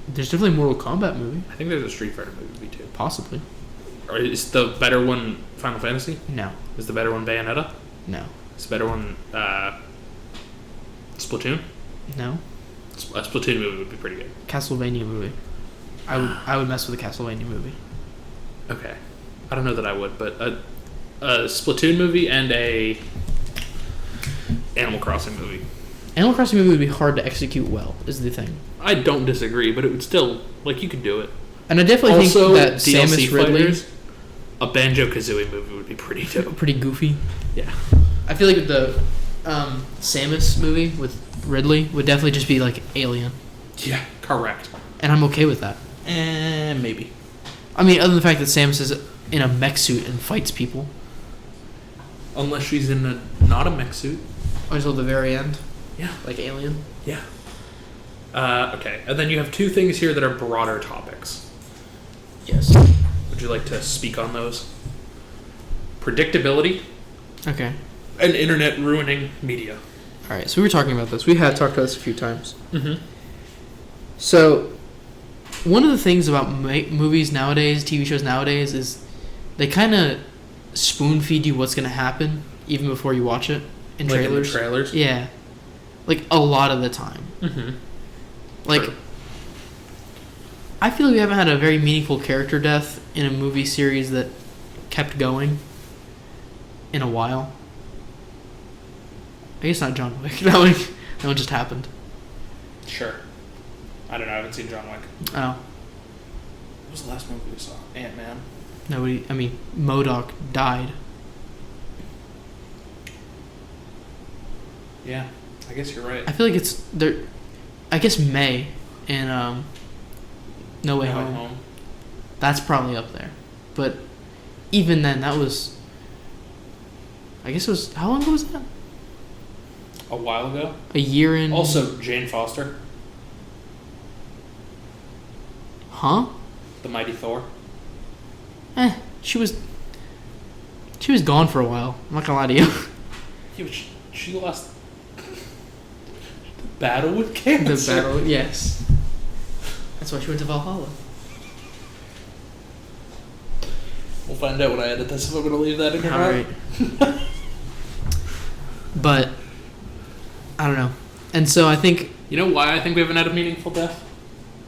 There's definitely a Mortal Kombat movie. I think there's a Street Fighter movie too. Possibly. Or is the better one Final Fantasy? No. Is the better one Bayonetta? No. Is the better one Splatoon? No. A Splatoon movie would be pretty good. Castlevania movie. I would mess with a Castlevania movie. Okay. I don't know that I would, but a Splatoon movie and a Animal Crossing movie. Animal Crossing movie would be hard to execute well, is the thing. I don't disagree, but it would still, like, you could do it. And I definitely Also, think that DLC Samus Ridley... fighters, a Banjo-Kazooie movie would be pretty dope. Pretty goofy. Yeah. I feel like the Samus movie with Ridley would definitely just be like Alien. Yeah, correct. And I'm okay with that. Maybe. I mean, other than the fact that Samus is in a mech suit and fights people. Unless she's in not a mech suit. Until the very end. Yeah. Like Alien. Yeah. Okay, and then you have two things here that are broader topics. Yes. Would you like to speak on those? Predictability Okay. and internet ruining media. Alright, so we were talking about this. We had talked about this a few times. Mm-hmm. So, one of the things about movies nowadays, TV shows nowadays, is they kind of spoon feed you what's going to happen even before you watch it in Like trailers. in the trailers? Yeah. Like, a lot of the time. Mm-hmm. Like, True. I feel like we haven't had a very meaningful character death in a movie series that kept going in a while. I guess not John Wick. That one just happened. Sure. I don't know. I haven't seen John Wick. Oh. What was the last movie we saw? Ant-Man. Nobody... I mean, MODOK died. Yeah. I guess you're right. I feel like it's... there. I guess May and No Way Home. That's probably up there. But even then, that was... I guess it was... How long ago was that? A while ago. A year in... Also, Jane Foster. Huh? The Mighty Thor. She was gone for a while. I'm not gonna lie to you. Yeah, but she lost the battle with cancer. The battle, yes. That's why she went to Valhalla. We'll find out when I edit this if I'm going to leave that in or All not. right. But I don't know. And so I think... You know why I think we haven't had a meaningful death?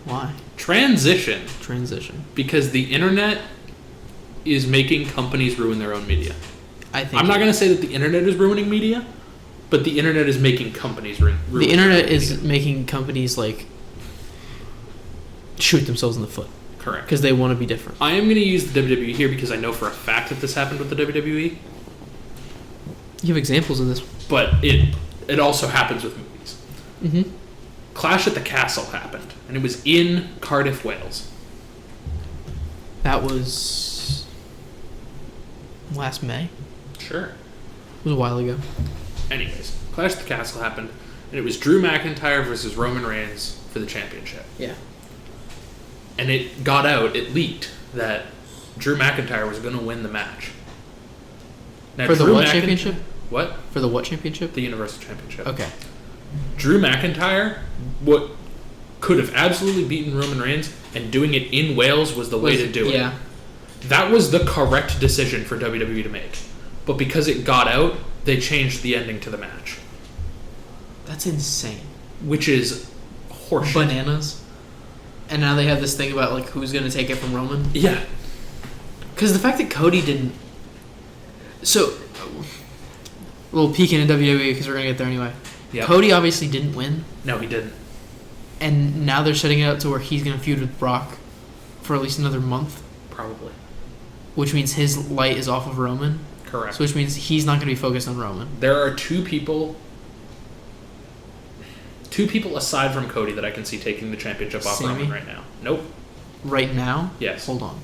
Why? Transition. Because the internet is making companies ruin their own media. I think... I'm not going to say that the internet is ruining media, but the internet is making companies ruin the internet their own is media. making companies, like, shoot themselves in the foot. Correct. Because they want to be different. I am going to use the WWE here because I know for a fact that this happened with the WWE, You have examples of this. but it also happens with movies. Mm-hmm. Clash at the Castle happened, and it was in Cardiff, Wales. That was... last May? Sure. It was a while ago. Anyways, Clash at the Castle happened, and it was Drew McIntyre versus Roman Reigns for the championship. Yeah. And it got out, it leaked, that Drew McIntyre was going to win the match. Now, For the Drew what championship? What? For the what championship? The Universal Championship. Okay. Drew McIntyre, what could have absolutely beaten Roman Reigns, and doing it in Wales was the way to do it. Yeah. That was the correct decision for WWE to make. But because it got out, they changed the ending to the match. That's insane. Which is horseshit. Bananas. And now they have this thing about, like, who's going to take it from Roman. Yeah. Because the fact that Cody didn't... So, a little peek into WWE because we're going to get there anyway. Yep. Cody obviously didn't win. No, he didn't. And now they're setting it up to where he's going to feud with Brock for at least another month. Probably. Which means his light is off of Roman. Correct. So which means he's not going to be focused on Roman. There are two people aside from Cody that I can see taking the championship off Sammy? Roman right now. Nope. Right now? Yes. Hold on.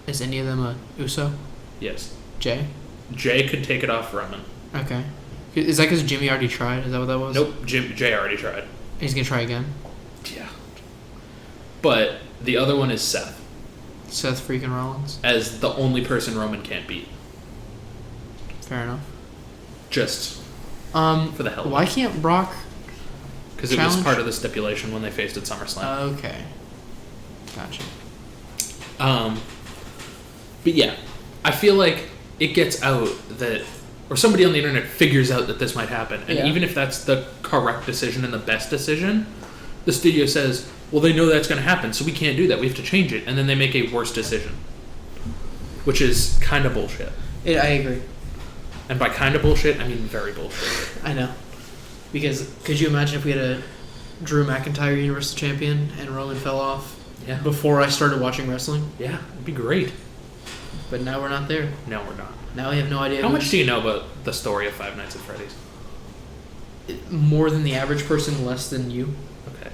Is any of them a Uso? Yes. Jay? Jay could take it off Roman. Okay. Is that because Jimmy already tried? Is that what that was? Nope. Jay already tried. He's going to try again? Yeah. But the other one is Seth, Seth freaking Rollins? as the only person Roman can't beat. Fair enough. Just for the hell of Why it. can't Brock... Because it was challenge? part of the stipulation when they faced at SummerSlam. Okay. Gotcha. But yeah, I feel like it gets out that, or somebody on the internet figures out that this might happen, and Yeah. even if that's the correct decision and the best decision, the studio says, well, they know that's going to happen, so we can't do that. We have to change it, and then they make a worse decision, which is kind of bullshit. I agree. And by kind of bullshit, I mean very bullshit. I know. Because could you imagine if we had a Drew McIntyre Universal Champion and Roman fell off Yeah. before I started watching wrestling? Yeah, it'd be great. But now we're not there. No, we're not. Now we have no idea. How much do you know about the story of Five Nights at Freddy's? More than the average person, less than you. Okay.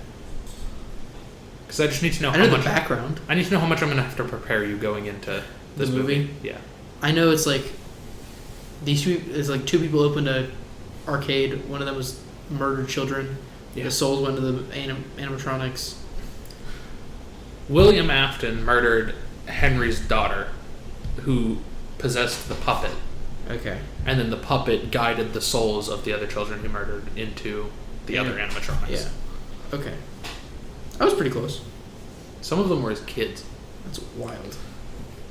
Because I just need to know I how know much. the background. I need to know how much I'm going to have to prepare you going into this The movie? Yeah. I know it's like these two. It's like two people opened a arcade. One of them was murdered children. Yeah. The souls went to the animatronics. William Afton murdered Henry's daughter, who possessed the puppet, Okay. and then the puppet guided the souls of the other children he murdered into the other animatronics. Yeah. Okay. I was pretty close. Some of them were as kids. That's wild.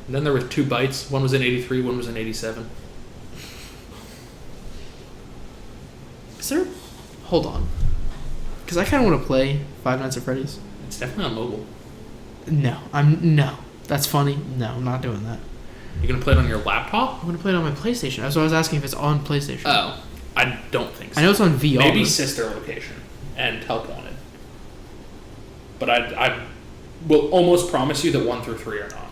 And then there were 2 bites. One was in 83, one was in 87. Is there... Hold on. Because I kind of want to play Five Nights at Freddy's. It's definitely on mobile. No. That's funny. No, I'm not doing that. You're going to play it on your laptop? I'm going to play it on my PlayStation. That's why I was asking if it's on PlayStation. Oh. I don't think so. I know it's on VR. Maybe Sister Location and Help Wanted. But I will almost promise you that 1 through 3 are not.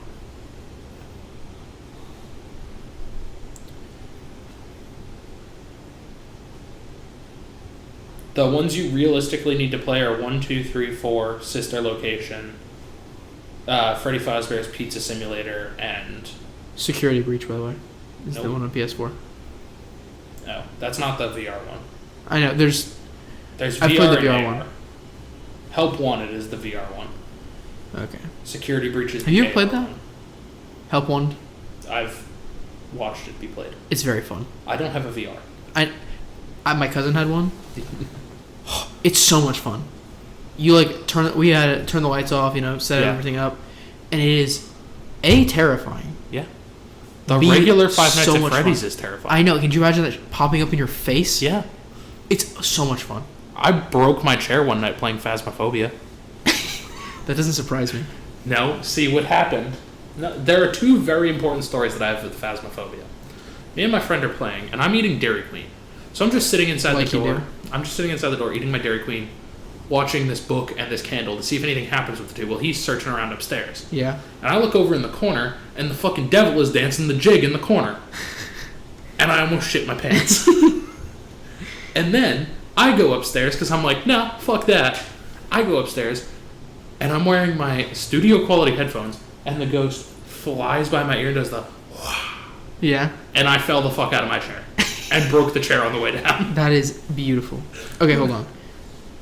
The ones you realistically need to play are 1, 2, 3, 4, Sister Location, Freddy Fazbear's Pizza Simulator, and... Security Breach, by the way. Is Nope. the one on PS4. No, that's not the VR one. I know, there's There's I've VR played the and VR AR. one. Help Wanted is the VR one. Okay. Security Breach is the Have you ever AR played that? one. Help Wanted? I've watched it be played. It's very fun. I don't have a VR. My cousin had one. It's so much fun. You like turn the lights off, set Yeah. everything up, and it is terrifying. Yeah. The B, regular Five Nights so at much Freddy's fun. is terrifying. I know. Can you imagine that popping up in your face? Yeah. It's so much fun. I broke my chair one night playing Phasmophobia. That doesn't surprise me. No, see what happened. No, there are 2 very important stories that I have with Phasmophobia. Me and my friend are playing, and I'm eating Dairy Queen. So I'm just sitting inside Like the you door. do. I'm just sitting inside the door eating my Dairy Queen, watching this book and this candle to see if anything happens with the 2. Well, he's searching around upstairs. Yeah. And I look over in the corner, and the fucking devil is dancing the jig in the corner. And I almost shit my pants. And then I go upstairs, because I'm like, nah, fuck that. I go upstairs, and I'm wearing my studio quality headphones, and the ghost flies by my ear and does the Yeah. and I fell the fuck out of my chair and broke the chair on the way down. That is beautiful. Okay, hold on.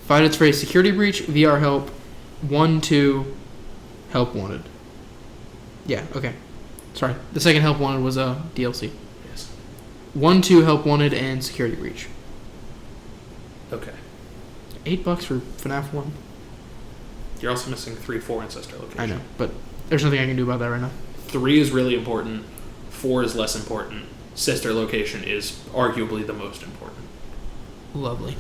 Five Nights at Freddy's Security Breach, VR Help, 1, 2, Help Wanted. Yeah, okay. Sorry. The second Help Wanted was a DLC. Yes. 1, 2, Help Wanted, and Security Breach. Okay. $8 for FNAF 1. You're also missing 3, 4, and Sister Location. I know, but there's nothing I can do about that right now. 3 is really important. 4 is less important. Sister Location is arguably the most important. Lovely.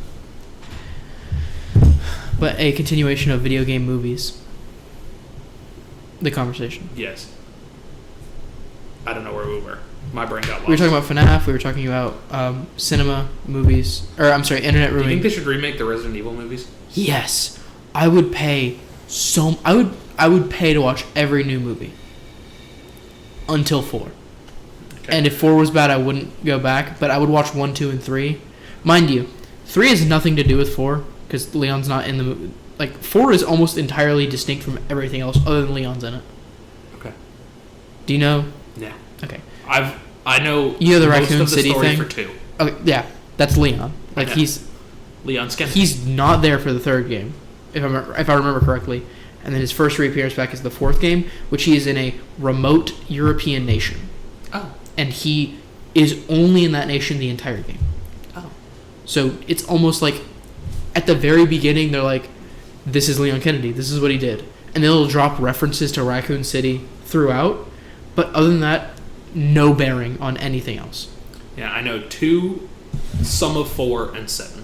But a continuation of video game movies. The conversation. Yes. I don't know where we were. My brain got lost. We were talking about FNAF. We were talking about cinema, movies, or I'm sorry, internet Do you rooming. think they should remake the Resident Evil movies? Yes, I would pay I would pay to watch every new movie until 4. Okay. And if 4 was bad, I wouldn't go back. But I would watch 1, 2, and 3. Mind you, 3 has nothing to do with 4 because Leon's not in the movie. Like 4 is almost entirely distinct from everything else other than Leon's in it. Okay. Do you know? Yeah. Okay. I know. You know the most Raccoon of the City story thing? for 2. Okay, yeah, that's Leon. Like know. he's Leon Skinner. he's not there for the 3rd game, if I remember correctly. And then his first reappearance back is the 4th game, which he is in a remote European nation. Oh. And he is only in that nation the entire game. Oh. So it's almost like at the very beginning they're like, this is Leon Kennedy, this is what he did. And they'll drop references to Raccoon City throughout, but other than that, no bearing on anything else. Yeah, I know 2, some of 4, and 7.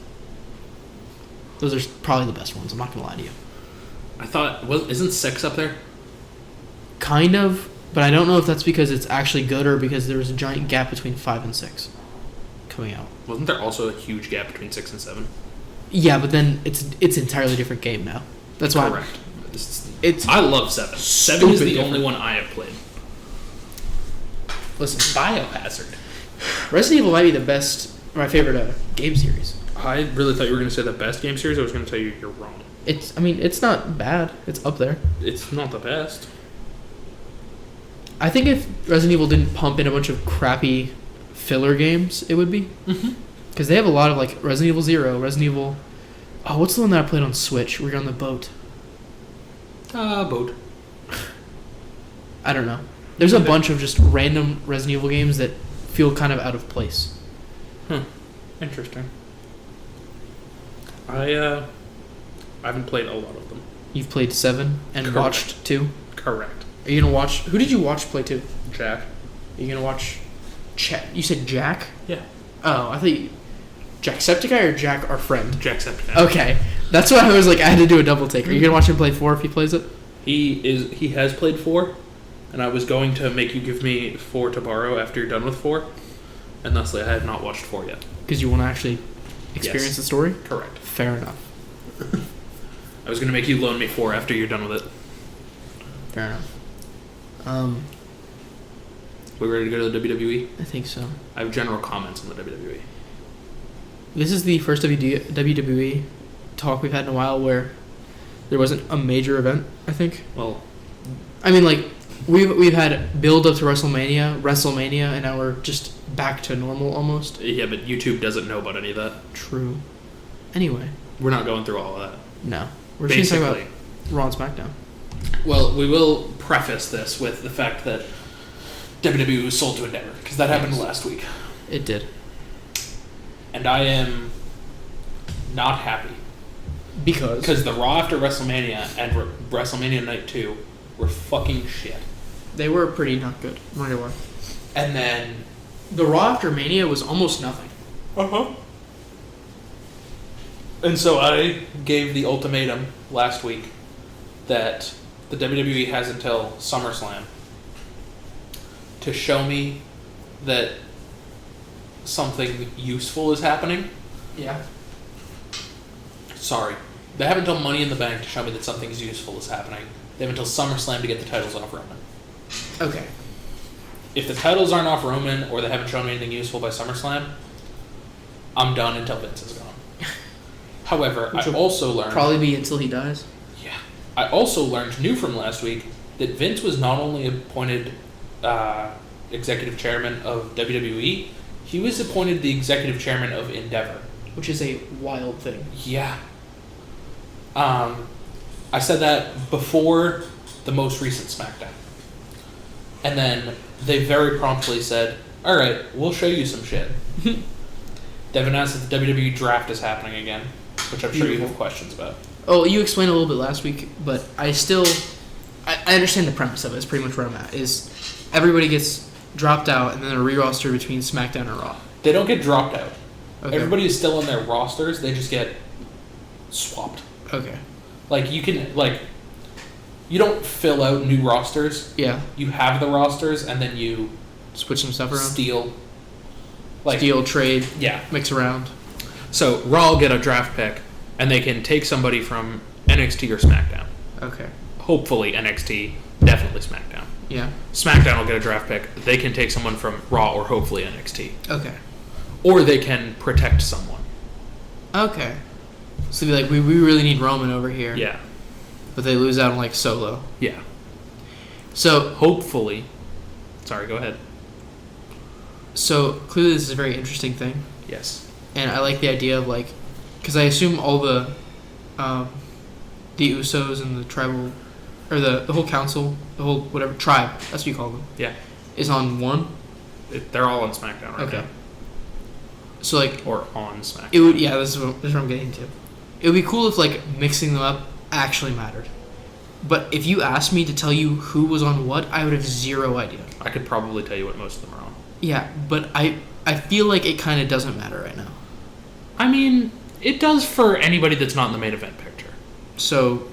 Those are probably the best ones, I'm not going to lie to you. I thought, isn't 6 up there? Kind of, but I don't know if that's because it's actually good or because there was a giant gap between 5 and 6 coming out. Wasn't there also a huge gap between 6 and 7? Yeah, but then it's an entirely different game now. That's why. Correct. It's I love 7. 7 is the stupid only different. one I have played. Listen, Biohazard. Resident Evil might be my favorite game series. I really thought you were going to say the best game series. I was going to tell you you're wrong. It's not bad. It's up there. It's not the best. I think if Resident Evil didn't pump in a bunch of crappy filler games, it would be. Because they have a lot of like Resident Evil 0, Resident Evil. Oh, what's the one that I played on Switch? Where you're on the boat. Boat. I don't know. There's a bunch of just random Resident Evil games that feel kind of out of place. Interesting. I haven't played a lot of them. You've played 7 and Correct. watched 2. Correct. Are you gonna watch? Who did you watch play 2? Jack. Are you gonna watch? You said Jack? Yeah. Oh, I thought you. Jacksepticeye or Jack, our friend? Jacksepticeye. Okay, that's why I was like, I had to do a double take. Are you gonna watch him play 4 if he plays it? He has played 4, and I was going to make you give me 4 to borrow after you're done with 4, and thusly I have not watched 4 yet. Because you want to actually experience the story? Correct. Fair enough. I was going to make you loan me 4 after you're done with it. Fair enough. We ready to go to the WWE? I think so. I have general comments on the WWE. This is the first WWE talk we've had in a while where there wasn't a major event, I think. Well, I mean, like, we've had build up to WrestleMania, and now we're just back to normal almost. yeah, but YouTube doesn't know about any of that. True. Anyway. We're not going through all of that. No. We're just going to talk about Raw and SmackDown. Well, we will preface this with the fact that WWE was sold to Endeavor, because that happened last week. It did. And I am not happy. Because the Raw after WrestleMania and WrestleMania Night 2 were fucking shit. They were pretty not good. I'm not gonna lie. And then The Raw after Mania was almost nothing. Uh-huh. And so I gave the ultimatum last week that the WWE has until SummerSlam to show me that something useful is happening. Yeah. Sorry. They have until Money in the Bank to show me that something useful is happening. They have until SummerSlam to get the titles off Roman. Okay. If the titles aren't off Roman or they haven't shown me anything useful by SummerSlam, I'm done until Vince is gone. However, I also learned... Probably be until he dies. Yeah. I also learned new from last week that Vince was not only appointed executive chairman of WWE, he was appointed the executive chairman of Endeavor. Which is a wild thing. Yeah. I said that before the most recent SmackDown. And then they very promptly said, alright, we'll show you some shit. They've announced that the WWE draft is happening again, which I'm sure you have questions about. Oh, you explained a little bit last week, but I still... I understand the premise of it. It's pretty much where I'm at. Is everybody gets dropped out and then a re-roster between SmackDown and Raw. They don't get dropped out. Okay. Everybody is still on their rosters, they just get swapped. Okay. Like, you can, like... You don't fill out new rosters. Yeah. You have the rosters, and then you... Switch some stuff around? Steal. Like, Steal, trade, yeah. mix around. So, Raw will get a draft pick, and they can take somebody from NXT or SmackDown. Okay. Hopefully NXT, definitely SmackDown. Yeah. SmackDown will get a draft pick. They can take someone from Raw or hopefully NXT. Okay. Or they can protect someone. Okay. So be like, we really need Roman over here. Yeah. But they lose out on, like, Solo. Yeah. So... Hopefully... Sorry, go ahead. So, clearly this is a very interesting thing. Yes. And I like the idea of, like... Because I assume all the Usos and the tribal... Or the whole council, the whole, whatever, tribe, that's what you call them. Yeah. Is on one? They're all on SmackDown right now. So, like... Or on SmackDown. It would... Yeah, this is what I'm getting to. It would be cool if, like, mixing them up actually mattered. But if you asked me to tell you who was on what, I would have zero idea. I could probably tell you what most of them are on. Yeah, but I feel like it kind of doesn't matter right now. I mean, it does for anybody that's not in the main event picture. So,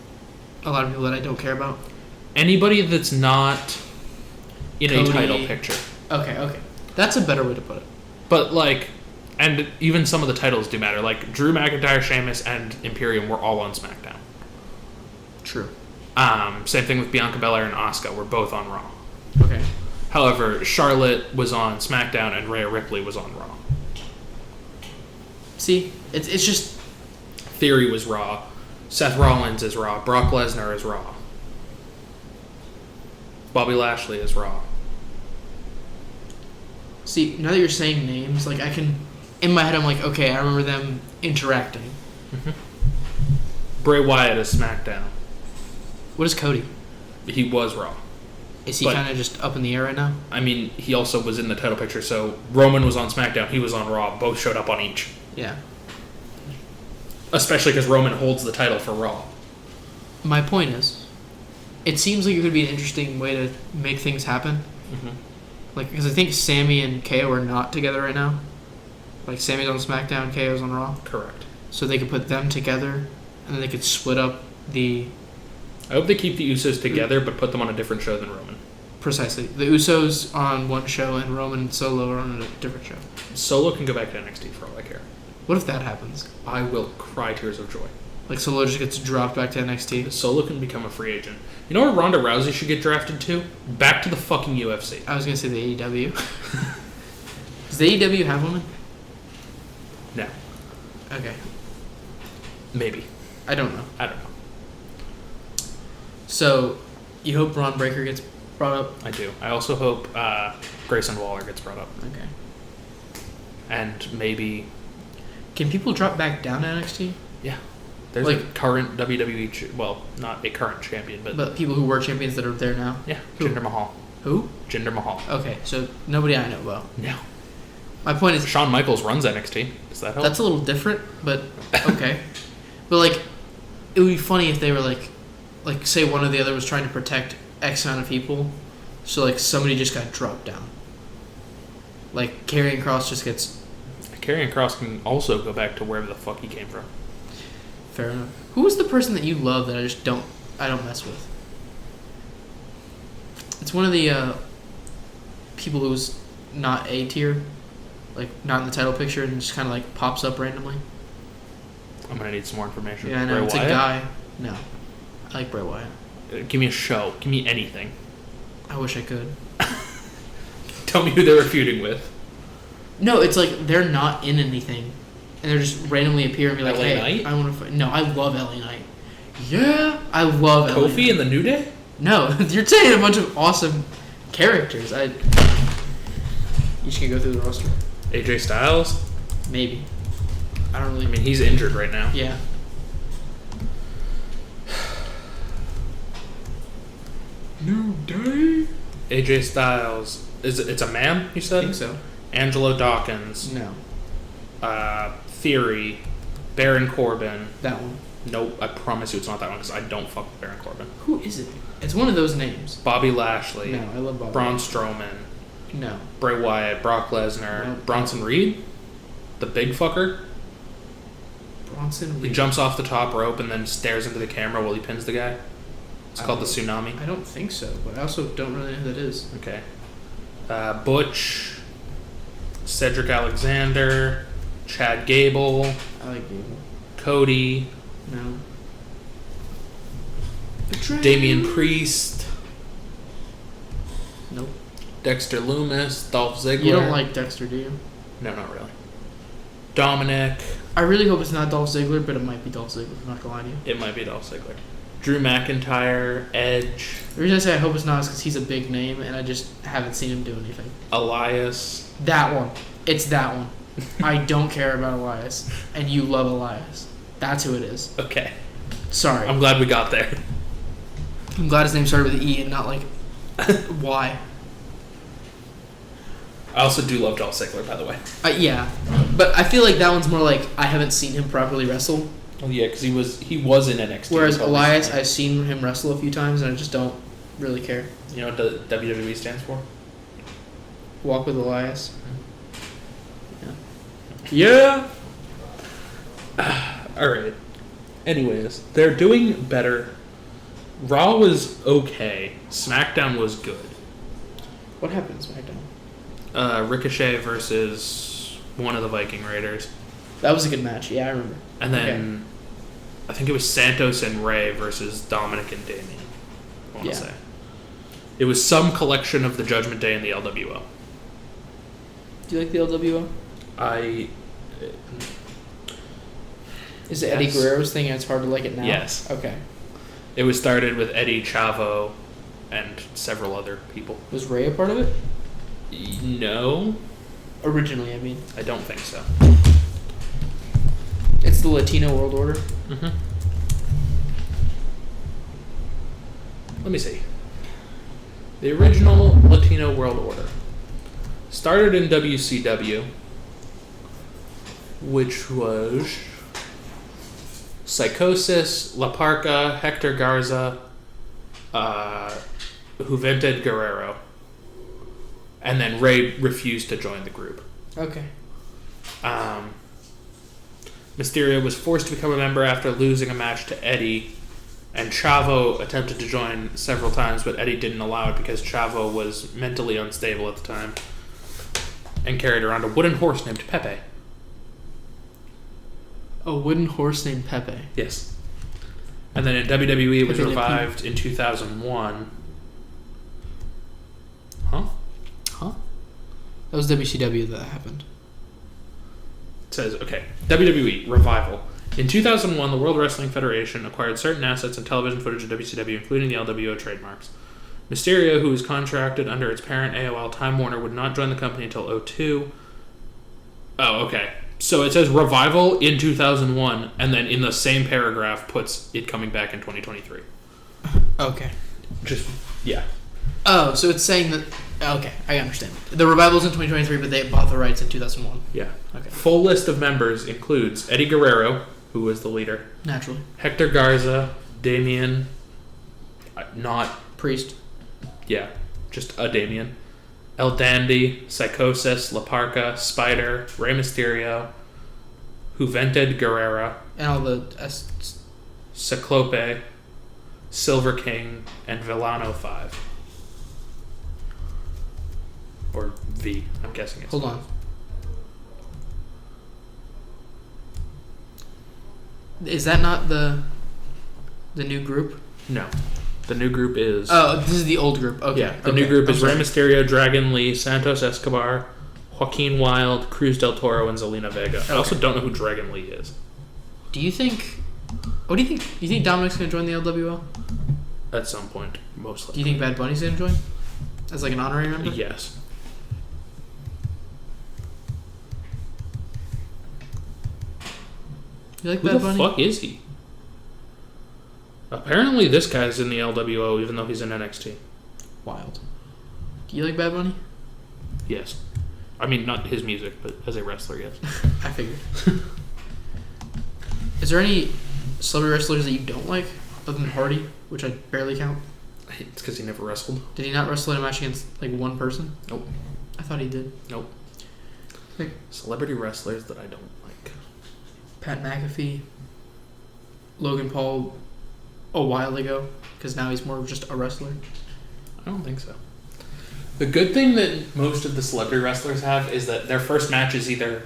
a lot of people that I don't care about? Anybody that's not in Cody. a title picture. Okay. That's a better way to put it. But, like, and even some of the titles do matter. Like, Drew McIntyre, Sheamus, and Imperium were all on SmackDown. True. Same thing with Bianca Belair and Asuka. We're both on Raw. Okay. However, Charlotte was on SmackDown and Rhea Ripley was on Raw. See, it's just... Theory was Raw. Seth Rollins is Raw. Brock Lesnar is Raw. Bobby Lashley is Raw. See, now that you're saying names, like, I can... In my head, I'm like, okay, I remember them interacting. Mm-hmm. Bray Wyatt is SmackDown. What is Cody? He was Raw. Is he kind of just up in the air right now? I mean, he also was in the title picture, so Roman was on SmackDown, he was on Raw. Both showed up on each. Yeah. Especially because Roman holds the title for Raw. my point is, it seems like it could be an interesting way to make things happen. Mm-hmm. Like, because I think Sammy and KO are not together right now. Like, Sammy's on SmackDown, KO's on Raw. Correct. So they could put them together, and then they could split up the... I hope they keep the Usos together, but put them on a different show than Roman. Precisely. The Usos on one show, and Roman and Solo are on a different show. Solo can go back to NXT for all I care. What if that happens? I will cry tears of joy. Like, Solo just gets dropped back to NXT? Solo can become a free agent. You know where Ronda Rousey should get drafted to? Back to the fucking UFC. I was going to say the AEW. Does the AEW have women? No. Okay. Maybe. I don't know. So, you hope Braun Breaker gets brought up? I do. I also hope Grayson Waller gets brought up. Okay. And maybe... Can people drop back down to NXT? Yeah. There's a current WWE... well, not a current champion, but... But people who were champions that are there now? Yeah. Who? Jinder Mahal. Who? Jinder Mahal. Okay, so nobody I know about. No. My point is... Shawn Michaels runs NXT. Does that help? That's a little different, but okay. But, like, it would be funny if they were, like, say one or the other was trying to protect X amount of people, so, like, somebody just got dropped down. Like, Karrion Kross just gets... Karrion Kross can also go back to wherever the fuck he came from. Fair enough. Who was the person that you love that I don't mess with? It's one of the people who's not A tier, like, not in the title picture, and just kind of, like, pops up randomly. I'm going to need some more information. Yeah, I know. Bray It's Wyatt? a guy. No. I like Bray Wyatt. Give me a show. Give me anything. I wish I could. Tell me who they were feuding with. No, it's like they're not in anything, and they're just randomly appear and be like, LA "Hey, Knight? I want to fight." No, I love LA Knight. Yeah, I love LA Kofi Knight. and the New Day? No, you're saying a bunch of awesome characters. You just can go through the roster. AJ Styles? Maybe. I don't really. I mean, he's injured right now. Yeah. New Day? AJ Styles. It's a man, you I said? think so. Angelo Dawkins. No. Theory. Baron Corbin. That one. Nope, I promise you it's not that one because I don't fuck with Baron Corbin. Who is it? It's one of those names. Bobby Lashley. No, I love Bobby. Braun Strowman. No. Bray Wyatt. Brock Lesnar. No. Bronson Reed. The big fucker. Bronson He Reed. jumps off the top rope and then stares into the camera while he pins the guy. It's called the Tsunami. I don't think so, but I also don't really know who that is. Okay. Butch. Cedric Alexander. Chad Gable. I like Gable. Cody. No. Damian Priest. Nope. Dexter Loomis. Dolph Ziggler. You don't like Dexter, do you? No, not really. Dominic. I really hope it's not Dolph Ziggler, but it might be Dolph Ziggler. I'm not gonna lie to you. It might be Dolph Ziggler. Drew McIntyre. Edge. The reason I say I hope it's not is because he's a big name, and I just haven't seen him do anything. Elias. That one. It's that one. I don't care about Elias, and you love Elias. That's who it is. Okay. Sorry. I'm glad we got there. I'm glad his name started with an E and not like Y. I also do love Dolph Ziggler, by the way. Yeah, but I feel like that one's more like I haven't seen him properly wrestle. Well, yeah, because he was in NXT. Whereas Elias, I've seen him wrestle a few times, and I just don't really care. You know what the WWE stands for? Walk with Elias. Yeah. All right. Anyways, they're doing better. Raw was okay. SmackDown was good. What happened to SmackDown? Ricochet versus one of the Viking Raiders. That was a good match. Yeah, I remember. And then I think it was Santos and Ray versus Dominic and Damien. I want to say. It was some collection of the Judgment Day and the LWO. Do you like the LWO? Is it Eddie Guerrero's thing and it's hard to like it now? Yes. Okay. It was started with Eddie, Chavo, and several other people. Was Ray a part of it? No. Originally, I mean. I don't think so. It's the Latino World Order? Mm-hmm. Let me see. The original Latino World Order started in WCW, which was Psychosis, La Parca, Hector Garza, Juventud Guerrero. And then Ray refused to join the group. Okay. Mysterio was forced to become a member after losing a match to Eddie. And Chavo attempted to join several times, but Eddie didn't allow it because Chavo was mentally unstable at the time. And carried around a wooden horse named Pepe. A wooden horse named Pepe. Yes. And then in WWE, it was Pepe Le Pew. revived in 2001. Huh? That was WCW that happened. It says, okay, WWE, revival. In 2001, the World Wrestling Federation acquired certain assets and television footage of WCW, including the LWO trademarks. Mysterio, who was contracted under its parent AOL Time Warner, would not join the company until 2002. Oh, okay. So it says revival in 2001, and then in the same paragraph puts it coming back in 2023. Okay. Just, yeah. Oh, so it's saying that... Okay, I understand. The revival's in 2023, but they bought the rights in 2001. Yeah. Okay. Full list of members includes Eddie Guerrero, who was the leader. Naturally. Hector Garza, Damien, not... Priest. Yeah, just a Damien. El Dandy, Psychosis, La Parca, Spider, Rey Mysterio, Juventud Guerrera, And all the... Ciclope, Silver King, and Villano 5. Or V, I'm guessing it's... Hold on. Is that not the new group? No. The new group is... Oh, this is the old group. Okay. Yeah, the okay. new group is I'm Rey sorry. Mysterio, Dragon Lee, Santos Escobar, Joaquin Wilde, Cruz del Toro, and Zelina Vega. I also don't know who Dragon Lee is. Do you think... What do you think? You think Dominic's going to join the LWO? At some point, most Do likely. you think Bad Bunny's going to join? As like an honorary member? Yes. You like Who Bad the Bunny? fuck is he? Apparently this guy's in the LWO even though he's in NXT. Wild. Do you like Bad Bunny? Yes. I mean, not his music, but as a wrestler, yes. I figured. Is there any celebrity wrestlers that you don't like, other than Hardy, which I barely count? It's because he never wrestled. Did he not wrestle in a match against like one person? Nope. I thought he did. Nope. Like Celebrity wrestlers that I don't like. Pat McAfee, Logan Paul, a while ago, because now he's more of just a wrestler. I don't think so. The good thing that most of the celebrity wrestlers have is that their first match is either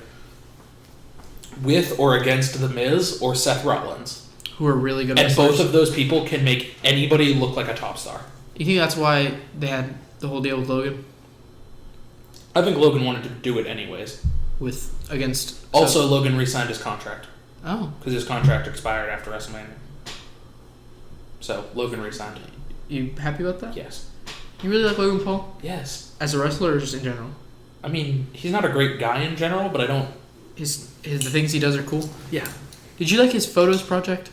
with or against The Miz or Seth Rollins. Who are really good And wrestlers. both of those people can make anybody look like a top star. You think that's why they had the whole deal with Logan? I think Logan wanted to do it anyways. Against Also, Logan re-signed his contract Oh. because his contract expired after WrestleMania. So, Logan re-signed. You happy about that? Yes. You really like Logan Paul? Yes. As a wrestler or just in general? I mean, he's not a great guy in general, but I don't... The things he does are cool. Yeah. Did you like his photos project?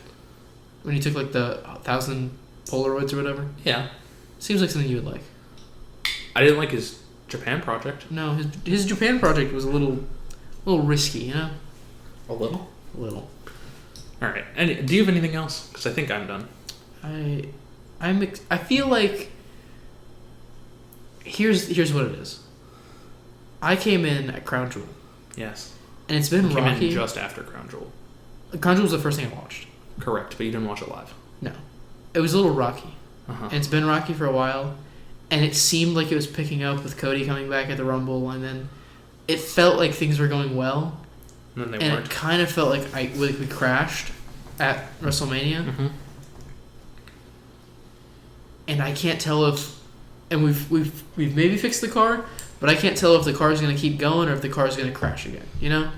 When he took like the 1,000 Polaroids or whatever? Yeah. Seems like something you would like. I didn't like his Japan project. No, his Japan project was a little risky, you know? A little? A little. Alright. Do you have anything else? Because I think I'm done. I feel like here's what it is. I came in at Crown Jewel, Yes. and it's been You came rocky. in just after Crown Jewel. Crown Jewel was the first thing I watched. Correct, but you didn't watch it live. No, it was a little rocky, Uh-huh. and it's been rocky for a while. And it seemed like it was picking up with Cody coming back at the Rumble, and then it felt like things were going well, And then they and weren't. it kind of felt like we crashed at WrestleMania. Mm-hmm. And I can't tell if, and we've maybe fixed the car, but I can't tell if the car is going to keep going or if the car is going to crash again. You know,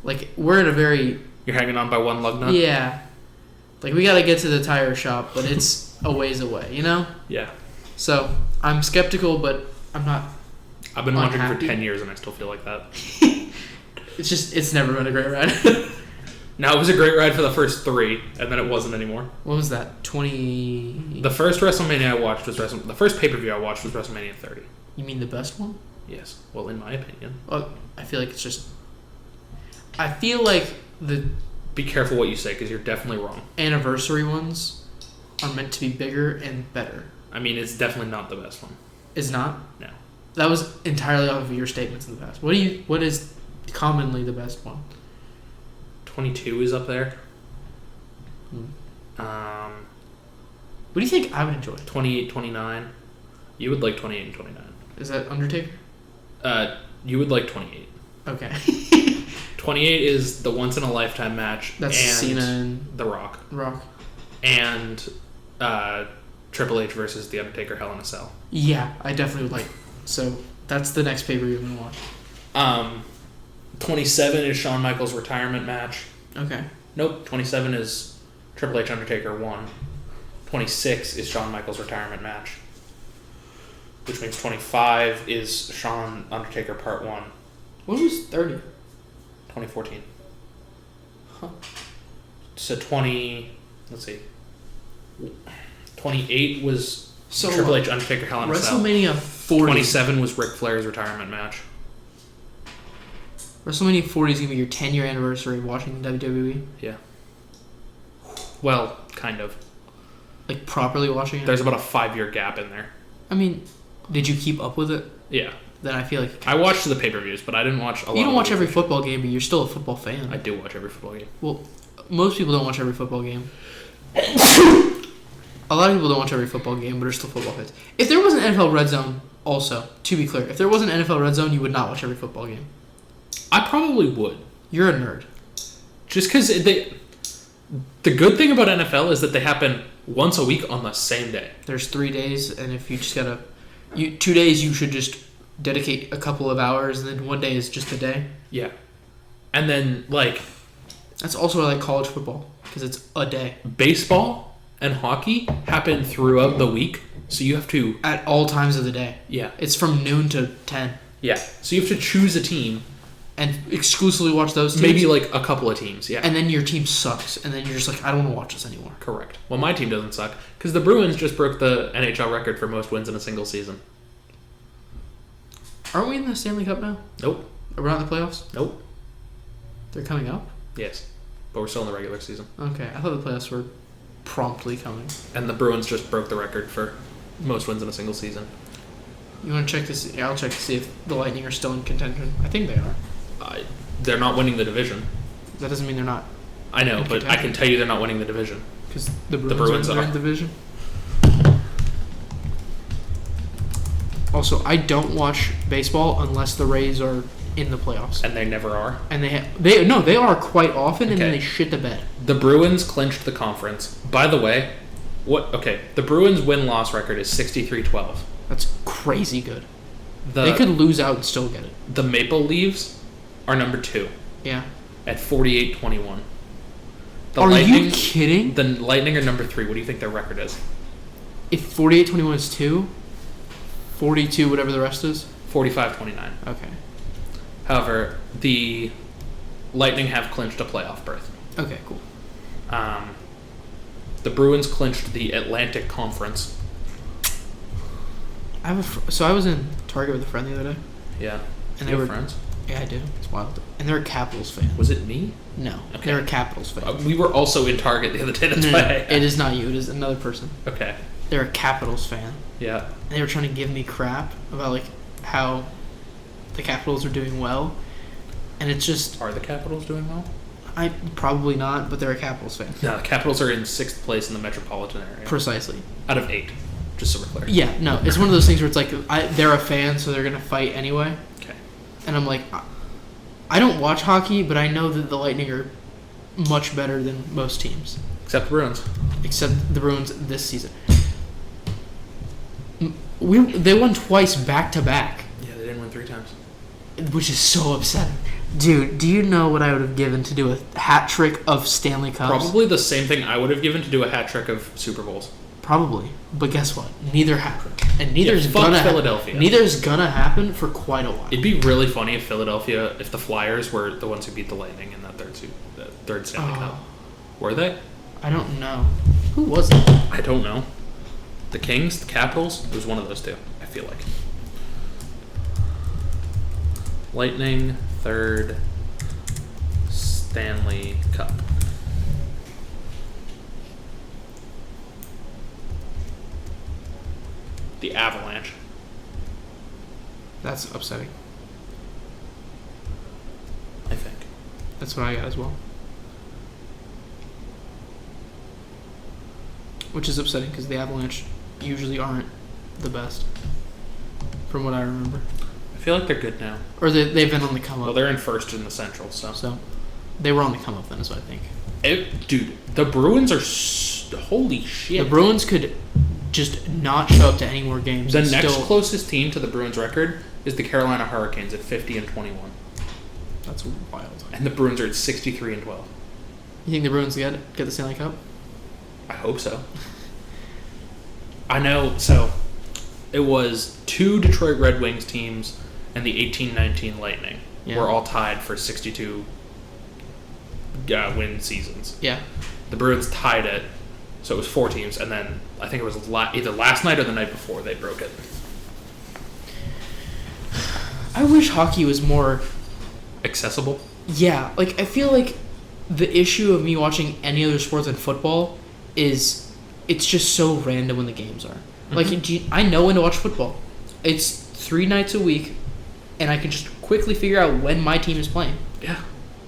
like we're in a very You're hanging on by one lug nut? yeah, like we got to get to the tire shop, but it's a ways away. You know, Yeah. so I'm skeptical, but I'm not. I've been watching for Unhappy. 10 years and I still feel like that. It's never been a great ride. Now, it was a great ride for the first 3, and then it wasn't anymore. What was that? 20. The first WrestleMania I watched was the first pay-per-view I watched was WrestleMania 30. You mean the best one? Yes. Well, in my opinion. Well, I feel like it's just. I feel like the Be careful what you say because you're definitely wrong. Anniversary ones are meant to be bigger and better. I mean, it's definitely not the best one. Is not? No. That was entirely off of your statements in the past. What is commonly the best one? 22 is up there. What do you think I would enjoy? 28, 29. You would like 28 and 29. Is that Undertaker? You would like 28. Okay. 28 is the once in a lifetime match. That's and Cena and The Rock. Rock. And Triple H versus The Undertaker Hell in a Cell. Yeah, I definitely would like. So that's the next pay-per-view I'm going to watch. 27 is Shawn Michaels' retirement match. Okay. Nope, 27 is Triple H Undertaker 1. 26 is Shawn Michaels' retirement match. Which means 25 is Shawn Undertaker Part 1. When was 30? 2014. Huh. So 28 was So Triple H Undertaker Hell in a Cell. WrestleMania 40. 27 was Ric Flair's retirement match. WrestleMania 40 is going to be your 10-year anniversary of watching WWE? Yeah. Well, kind of. Like, properly watching it? There's about a 5-year gap in there. I mean, did you keep up with it? Yeah. Then I feel like... I watched the pay-per-views, but I didn't watch a lot. You don't of watch every football game, but you're still a football fan. I do watch every football game. Well, most people don't watch every football game. A lot of people don't watch every football game, but are still football fans. If there was an NFL Red Zone, also, to be clear, if there was an NFL Red Zone, you would not watch every football game. I probably would. You're a nerd. Just because the good thing about NFL is that they happen once a week on the same day. There's 3 days, and if you just gotta... 2 days, you should just dedicate a couple of hours, and then 1 day is just a day. Yeah. And then, like... That's also why I like college football, because it's a day. Baseball and hockey happen throughout the week, so you have to... At all times of the day. Yeah. It's from noon to 10. Yeah. So you have to choose a team. And exclusively watch those teams? Maybe, like, a couple of teams, yeah. And then your team sucks, and then you're just like, I don't want to watch this anymore. Correct. Well, my team doesn't suck, because the Bruins just broke the NHL record for most wins in a single season. Aren't we in the Stanley Cup now? Nope. Are we not in the playoffs? Nope. They're coming up? Yes. But we're still in the regular season. Okay, I thought the playoffs were promptly coming. And the Bruins just broke the record for most wins in a single season. You want to check this? Yeah, I'll check to see if the Lightning are still in contention. I think they are. They're not winning the division. That doesn't mean they're not. I know, but I can tell you they're not winning the division. Because the Bruins are in the division. Also, I don't watch baseball unless the Rays are in the playoffs. And they never are. And they are quite often, and then they shit the bed. The Bruins clinched the conference. By the way, the Bruins win-loss record is 63-12. That's crazy good. They could lose out and still get it. The Maple Leafs are number 2. Yeah. At 48-21. Are you kidding? The Lightning are number 3. What do you think their record is? If 48-21 is 2, 42 whatever the rest is? 45-29. Okay. However, the Lightning have clinched a playoff berth. Okay, cool. The Bruins clinched the Atlantic Conference. I was in Target with a friend the other day. Yeah. And they were friends? Yeah, I do. It's wild. And they're a Capitals fan. Was it me? No. Okay. They're a Capitals fan. We were also in Target the other day. That's no, why. It is not you. It is another person. Okay. They're a Capitals fan. Yeah. And they were trying to give me crap about like how the Capitals are doing well. And it's just... Are the Capitals doing well? Probably not, but they're a Capitals fan. No, the Capitals are in 6th place in the metropolitan area. Precisely. Out of 8. Just so we're clear. Yeah, no. It's one of those things where it's like, they're a fan, so they're going to fight anyway. Okay. And I'm like, I don't watch hockey, but I know that the Lightning are much better than most teams. Except the Bruins. Except the Bruins this season. They won twice back-to-back. Yeah, they didn't win 3 times. Which is so upsetting. Dude, do you know what I would have given to do a hat trick of Stanley Cups? Probably the same thing I would have given to do a hat trick of Super Bowls. Probably. But guess what? Neither happened. And neither's gonna Philadelphia. Neither's gonna happen for quite a while. It'd be really funny if the Flyers were the ones who beat the Lightning in that third Stanley Cup. Were they? I don't know. Who was it? I don't know. The Kings, the Capitals, it was one of those two, I feel like. Lightning, third Stanley Cup. The Avalanche. That's upsetting. I think. That's what I got as well. Which is upsetting because the Avalanche usually aren't the best, from what I remember. I feel like they're good now. Or they've been on the come up. Well, they're in first in the Central, so. So, they were on the come up then, is what I think. Dude, the Bruins are holy shit. The Bruins could just not show up to any more games. The next closest team to the Bruins record is the Carolina Hurricanes at 50-21. That's wild. And the Bruins are at 63-12. You think the Bruins get the Stanley Cup? I hope so. I know, so it was 2 Detroit Red Wings teams and the 18-19 Lightning were all tied for 62 win seasons. Yeah. The Bruins tied it, so it was 4 teams, and then I think it was either last night or the night before they broke it. I wish hockey was more accessible. Yeah, like I feel like the issue of me watching any other sports than football is it's just so random when the games are. Mm-hmm. Like I know when to watch football. It's 3 nights a week, and I can just quickly figure out when my team is playing. Yeah.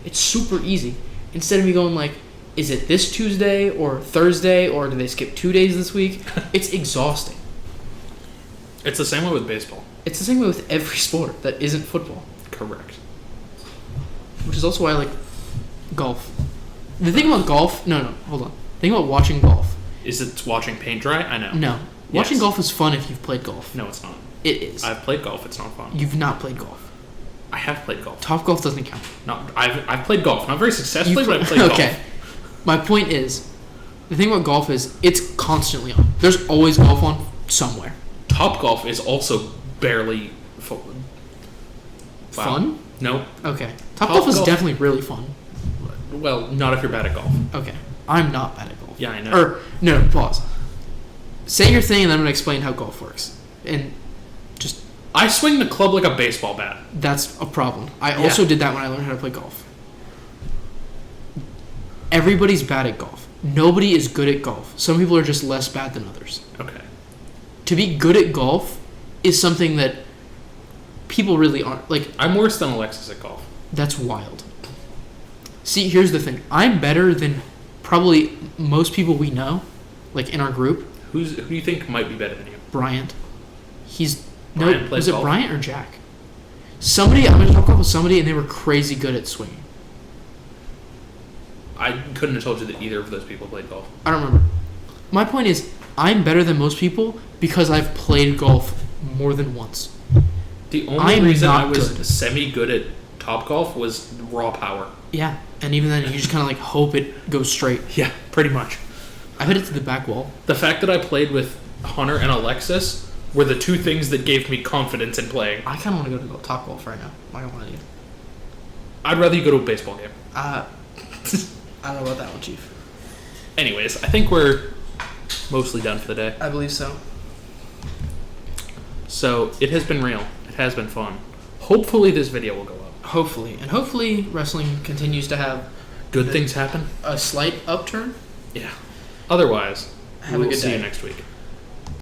It's super easy. Instead of me going like, is it this Tuesday or Thursday or do they skip 2 days this week? It's exhausting. It's the same way with baseball. It's the same way with every sport that isn't football. Correct. Which is also why I like golf. The thing about golf... No, hold on. The thing about watching golf... Is it watching paint dry? I know. No. Watching golf is fun if you've played golf. No, it's not. It is. I've played golf. It's not fun. You've not played golf. I have played golf. Top golf doesn't count. No, I've played golf. Not very successfully, but I've played golf. Okay. My point is, the thing about golf is it's constantly on. There's always golf on somewhere. Top golf is also barely fun. Fun? No. Okay. Top golf is definitely really fun. Well, not if you're bad at golf. Okay. I'm not bad at golf. Yeah, I know. Or, no, pause. Say your thing and then I'm going to explain how golf works. And just... I swing the club like a baseball bat. That's a problem. I also did that when I learned how to play golf. Everybody's bad at golf. Nobody is good at golf. Some people are just less bad than others. Okay. To be good at golf is something that people really aren't. Like, I'm worse than Alexis at golf. That's wild. See, here's the thing. I'm better than probably most people we know, like in our group. Who do you think might be better than you? Bryant. Bryant was it golf? Bryant or Jack? Somebody, I'm going to talk about somebody, and they were crazy good at swinging. I couldn't have told you that either of those people played golf. I don't remember. My point is, I'm better than most people because I've played golf more than once. The only reason I was semi-good at Top Golf was raw power. Yeah, and even then, you just kind of like hope it goes straight. Yeah, pretty much. I hit it to the back wall. The fact that I played with Hunter and Alexis were the 2 things that gave me confidence in playing. I kind of want to go to Top Golf right now. I don't want to. I'd rather you go to a baseball game. I don't know about that one, Chief. Anyways, I think we're mostly done for the day. I believe so. So, it has been real. It has been fun. Hopefully this video will go up. Hopefully. And hopefully wrestling continues to have... Good things happen. A slight upturn. Yeah. Otherwise, we'll see you next week.